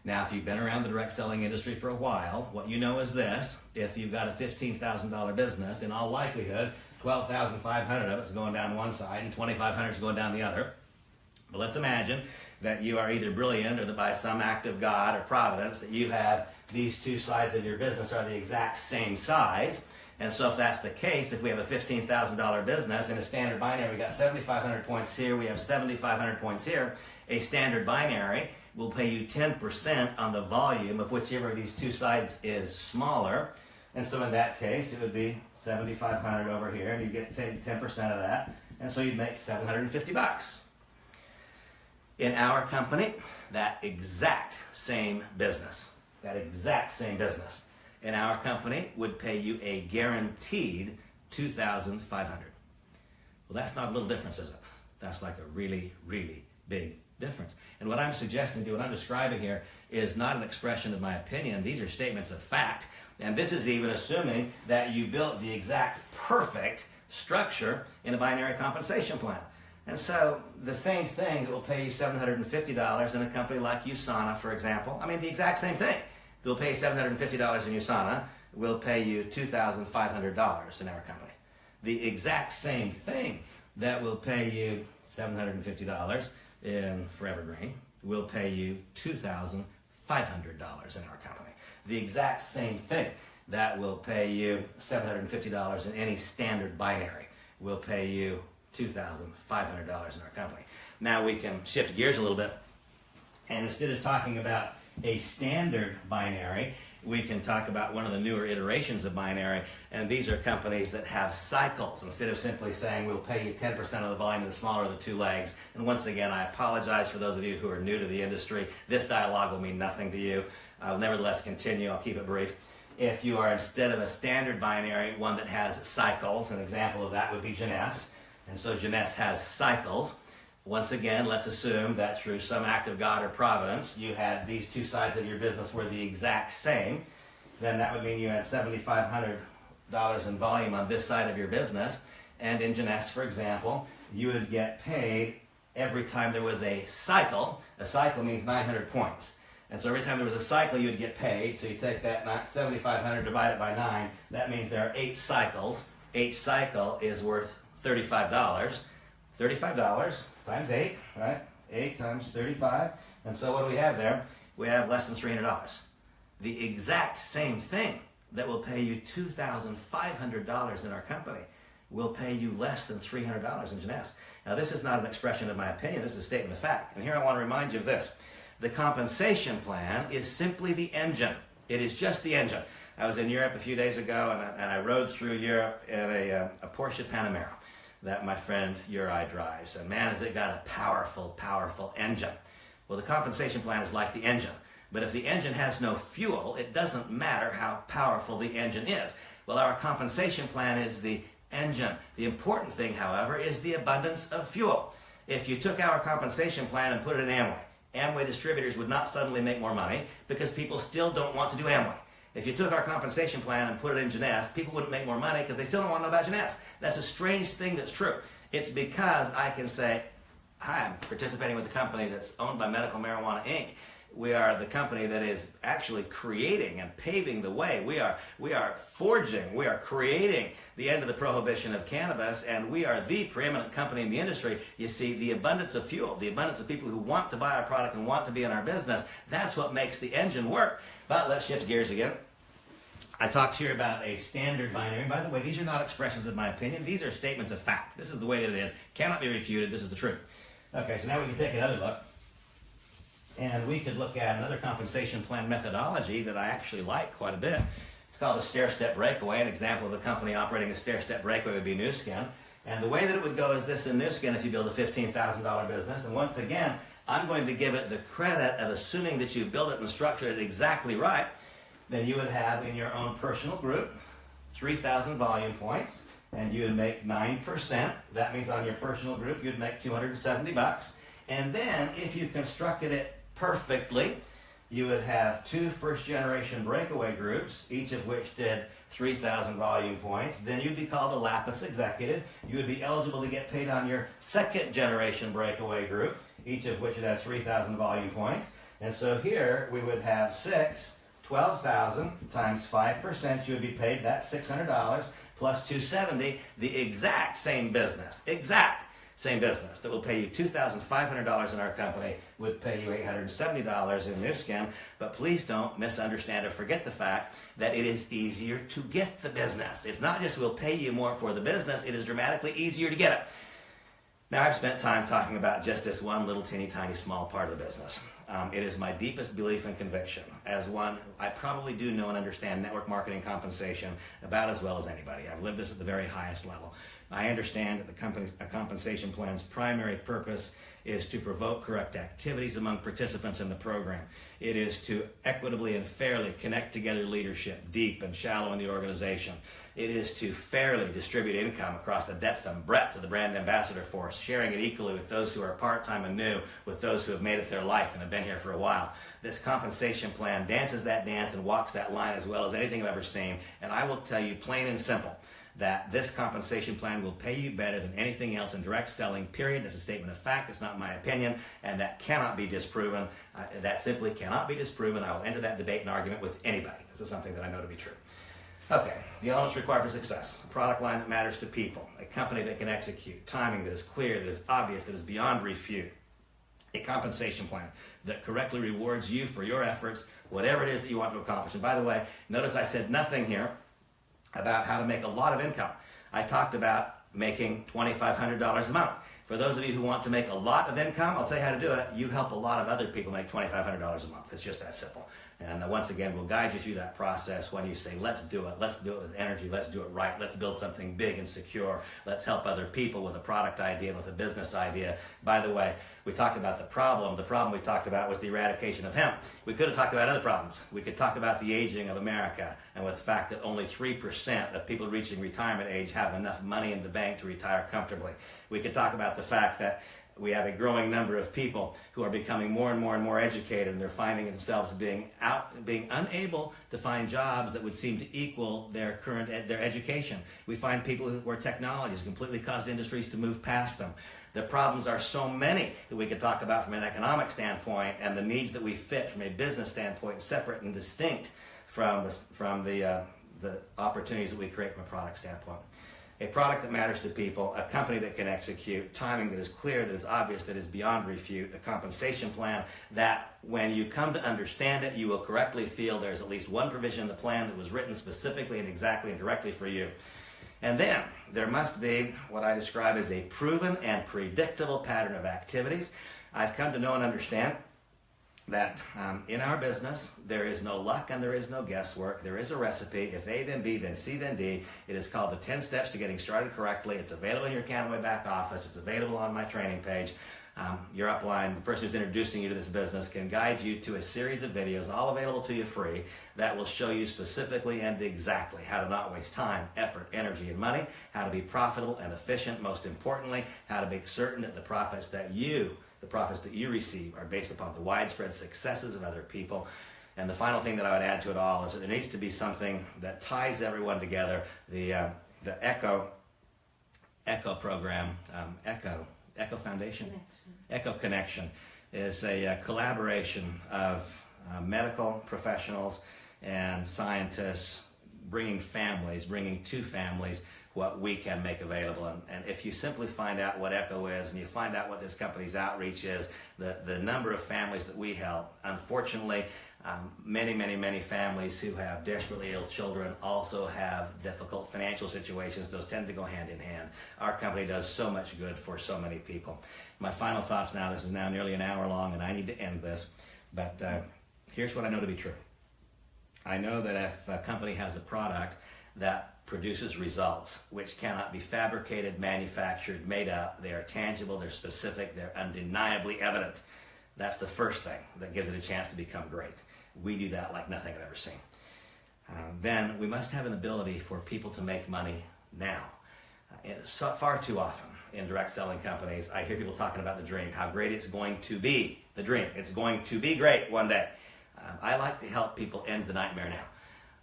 Now, if you've been around the direct selling industry for a while, what you know is this: if you've got a $15,000 business, in all likelihood, $12,500 of it's going down one side and $2,500 is going down the other. But let's imagine that you are either brilliant, or that by some act of God or providence that you have these 2 sides of your business are the exact same size. And so if that's the case, if we have a $15,000 business in a standard binary, we got 7,500 points here, we have 7,500 points here, a standard binary will pay you 10% on the volume of whichever of these 2 sides is smaller. And so in that case, it would be 7,500 over here, and you get paid 10% of that, and so you'd make $750. In our company, that exact same business in our company would pay you a guaranteed $2,500. Well, that's not a little difference, is it? That's like a really, really big difference. And what I'm suggesting to you, what I'm describing here, is not an expression of my opinion. These are statements of fact. And this is even assuming that you built the exact perfect structure in a binary compensation plan. And so the same thing that will pay you $750 in a company like USANA, for example, I mean the exact same thing. They'll pay $750 in USANA, will pay you $2,500 in our company. The exact same thing that will pay you $750 in Forever Green will pay you $2,500 in our company. The exact same thing that will pay you $750 in any standard binary will pay you $2,500 in our company. Now we can shift gears a little bit, and instead of talking about a standard binary, we can talk about one of the newer iterations of binary, and these are companies that have cycles. Instead of simply saying we'll pay you 10% of the volume of the smaller of the two legs, and once again I apologize for those of you who are new to the industry. This dialogue will mean nothing to you. I'll nevertheless continue. I'll keep it brief. If you are, instead of a standard binary, one that has cycles, an example of that would be Jeunesse, and so Jeunesse has cycles. Once again, let's assume that through some act of God or providence, you had these two sides of your business were the exact same. Then that would mean you had $7,500 in volume on this side of your business. And in Jeunesse, for example, you would get paid every time there was a cycle. A cycle means 900 points. And so every time there was a cycle, you would get paid. So you take that 7,500, divide it by 9. That means there are 8 cycles. Each cycle is worth $35. $35 times 8, right? 8 times 35. And so what do we have there? We have less than $300. The exact same thing that will pay you $2,500 in our company will pay you less than $300 in Jeunesse. Now this is not an expression of my opinion, this is a statement of fact. And here I want to remind you of this. The compensation plan is simply the engine. It is just the engine. I was in Europe a few days ago, and I rode through Europe in a Porsche Panamera that my friend Uri drives. And man, has it got a powerful, powerful engine. Well, the compensation plan is like the engine. But if the engine has no fuel, it doesn't matter how powerful the engine is. Well, our compensation plan is the engine. The important thing, however, is the abundance of fuel. If you took our compensation plan and put it in Amway, Amway distributors would not suddenly make more money because people still don't want to do Amway. If you took our compensation plan and put it in Jeunesse, people wouldn't make more money because they still don't want to know about Jeunesse. That's a strange thing that's true. It's because I can say, hi, I'm participating with a company that's owned by Medical Marijuana Inc. We are the company that is actually creating and paving the way. We are forging, we are creating the end of the prohibition of cannabis, and we are the preeminent company in the industry. You see, the abundance of fuel, the abundance of people who want to buy our product and want to be in our business, that's what makes the engine work. But let's shift gears again. I talked here about a standard binary. By the way, these are not expressions of my opinion. These are statements of fact. This is the way that it is. Cannot be refuted. This is the truth. Okay, so now we can take another look. And we could look at another compensation plan methodology that I actually like quite a bit. It's called a stair-step breakaway. An example of a company operating a stair-step breakaway would be Nu Skin. And the way that it would go is this in Nu Skin if you build a $15,000 business. And once again, I'm going to give it the credit of assuming that you built it and structured it exactly right. Then you would have in your own personal group 3,000 volume points, and you would make 9%. That means on your personal group you'd make $270. And then if you constructed it perfectly, you would have 2 first-generation breakaway groups, each of which did 3,000 volume points. Then you'd be called a lapis executive. You would be eligible to get paid on your second-generation breakaway group, each of which would have 3,000 volume points. And so here we would have 12,000 times 5%. You would be paid that $600 plus 270, the exact same business, same business that will pay you $2,500 in our company would pay you $870 in Nu Skin. But please don't misunderstand or forget the fact that it is easier to get the business. It's not just we'll pay you more for the business, it is dramatically easier to get it. Now I've spent time talking about just this one little teeny tiny small part of the business. It is my deepest belief and conviction as one, I probably do know and understand network marketing compensation about as well as anybody. I've lived this at the very highest level. I understand that a compensation plan's primary purpose is to provoke correct activities among participants in the program. It is to equitably and fairly connect together leadership, deep and shallow in the organization. It is to fairly distribute income across the depth and breadth of the brand ambassador force, sharing it equally with those who are part-time and new, with those who have made it their life and have been here for a while. This compensation plan dances that dance and walks that line as well as anything I've ever seen, and I will tell you plain and simple that this compensation plan will pay you better than anything else in direct selling, period. That's a statement of fact. It's not my opinion, and that cannot be disproven. That simply cannot be disproven. I will enter that debate and argument with anybody. This is something that I know to be true. Okay, the elements required for success: a product line that matters to people, a company that can execute, timing that is clear, that is obvious, that is beyond refute, a compensation plan that correctly rewards you for your efforts, whatever it is that you want to accomplish. And by the way, notice I said nothing here about how to make a lot of income. I talked about making $2,500 a month. For those of you who want to make a lot of income, I'll tell you how to do it. You help a lot of other people make $2,500 a month. It's just that simple. And once again, we'll guide you through that process when you say, let's do it with energy, let's do it right, let's build something big and secure, let's help other people with a product idea and with a business idea. By the way, we talked about the problem. The problem we talked about was the eradication of hemp. We could have talked about other problems. We could talk about the aging of America and with the fact that only 3% of people reaching retirement age have enough money in the bank to retire comfortably. We could talk about the fact that we have a growing number of people who are becoming more and more educated, and they're finding themselves being unable to find jobs that would seem to equal their education. We find people where technology has completely caused industries to move past them. The problems are so many that we could talk about from an economic standpoint, and the needs that we fit from a business standpoint, separate and distinct from the opportunities that we create from a product standpoint. A product that matters to people, a company that can execute, timing that is clear, that is obvious, that is beyond refute, a compensation plan that when you come to understand it, you will correctly feel there's at least one provision in the plan that was written specifically and exactly and directly for you. And then there must be what I describe as a proven and predictable pattern of activities. I've come to know and understand that in our business, there is no luck and there is no guesswork. There is a recipe. If A, then B, then C, then D. It is called the 10 Steps to Getting Started Correctly. It's available in your Kannaway back office. It's available on my training page. Your upline, the person who's introducing you to this business, can guide you to a series of videos, all available to you free, that will show you specifically and exactly how to not waste time, effort, energy, and money, how to be profitable and efficient, most importantly, how to make certain that the profits that you receive are based upon the widespread successes of other people. And the final thing that I would add to it all is that there needs to be something that ties everyone together. The Echo program, Echo Foundation, Echo Connection is a collaboration of medical professionals and scientists bringing to families what we can make available. And if you simply find out what Echo is and you find out what this company's outreach is, the number of families that we help, unfortunately, many families who have desperately ill children also have difficult financial situations. Those tend to go hand in hand. Our company does so much good for so many people. My final thoughts now, this is now nearly an hour long and I need to end this, but here's what I know to be true. I know that if a company has a product that produces results which cannot be fabricated, manufactured, made up, they are tangible, they're specific, they're undeniably evident, that's the first thing that gives it a chance to become great. We do that like nothing I've ever seen. Then we must have an ability for people to make money now. So far too often in direct selling companies, I hear people talking about the dream, how great it's going to be, the dream. It's going to be great one day. I like to help people end the nightmare now.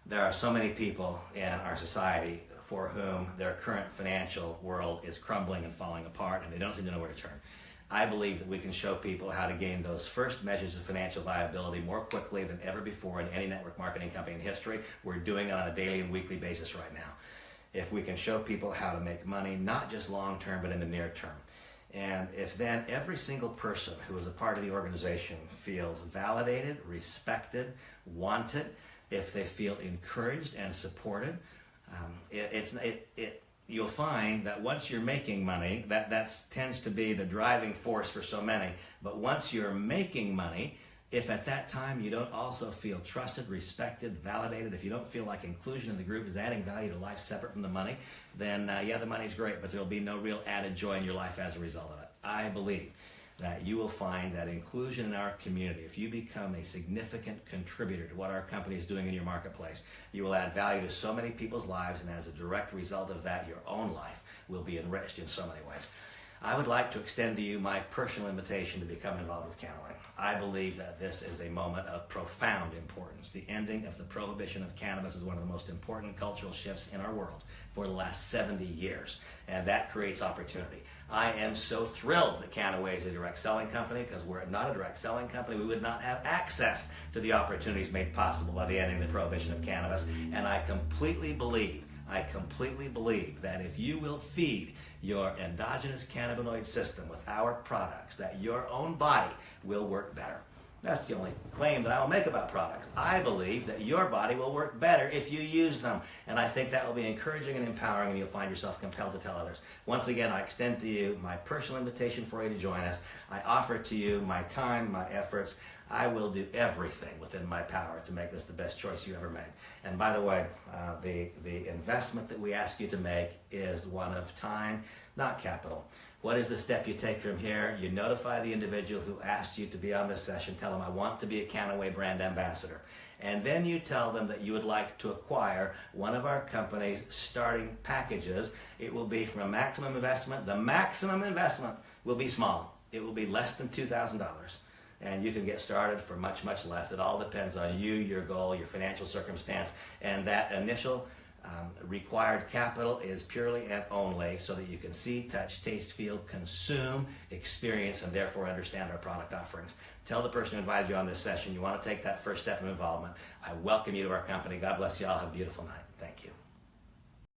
There are so many people in our society for whom their current financial world is crumbling and falling apart and they don't seem to know where to turn. I believe that we can show people how to gain those first measures of financial viability more quickly than ever before in any network marketing company in history. We're doing it on a daily and weekly basis right now. If we can show people how to make money, not just long term, but in the near term. And if then every single person who is a part of the organization feels validated, respected, wanted, if they feel encouraged and supported, you'll find that once you're making money, that tends to be the driving force for so many. But once you're making money, If at that time you don't also feel trusted, respected, validated, if you don't feel like inclusion in the group is adding value to life separate from the money, then yeah, the money's great, but there'll be no real added joy in your life as a result of it. I believe that you will find that inclusion in our community, if you become a significant contributor to what our company is doing in your marketplace, you will add value to so many people's lives, and as a direct result of that, your own life will be enriched in so many ways. I would like to extend to you my personal invitation to become involved with Kannaway. I believe that this is a moment of profound importance. The ending of the prohibition of cannabis is one of the most important cultural shifts in our world for the last 70 years, and that creates opportunity. I am so thrilled that Kannaway is a direct selling company, because were it not a direct selling company, we would not have access to the opportunities made possible by the ending of the prohibition of cannabis. And I completely believe that if you will feed your endogenous cannabinoid system with our products, that your own body will work better. That's the only claim that I will make about products. I believe that your body will work better if you use them. And I think that will be encouraging and empowering, and you'll find yourself compelled to tell others. Once again, I extend to you my personal invitation for you to join us. I offer to you my time, my efforts. I will do everything within my power to make this the best choice you ever made. And by the way, the investment that we ask you to make is one of time, not capital. What is the step you take from here? You notify the individual who asked you to be on this session. Tell them, I want to be a Kannaway brand ambassador. And then you tell them that you would like to acquire one of our company's starting packages. It will be from a maximum investment. The maximum investment will be small. It will be less than $2,000. And you can get started for much, much less. It all depends on you, your goal, your financial circumstance, and that initial required capital is purely and only so that you can see, touch, taste, feel, consume, experience, and therefore understand our product offerings. Tell the person who invited you on this session you want to take that first step of involvement. I welcome you to our company. God bless you all. Have a beautiful night. Thank you.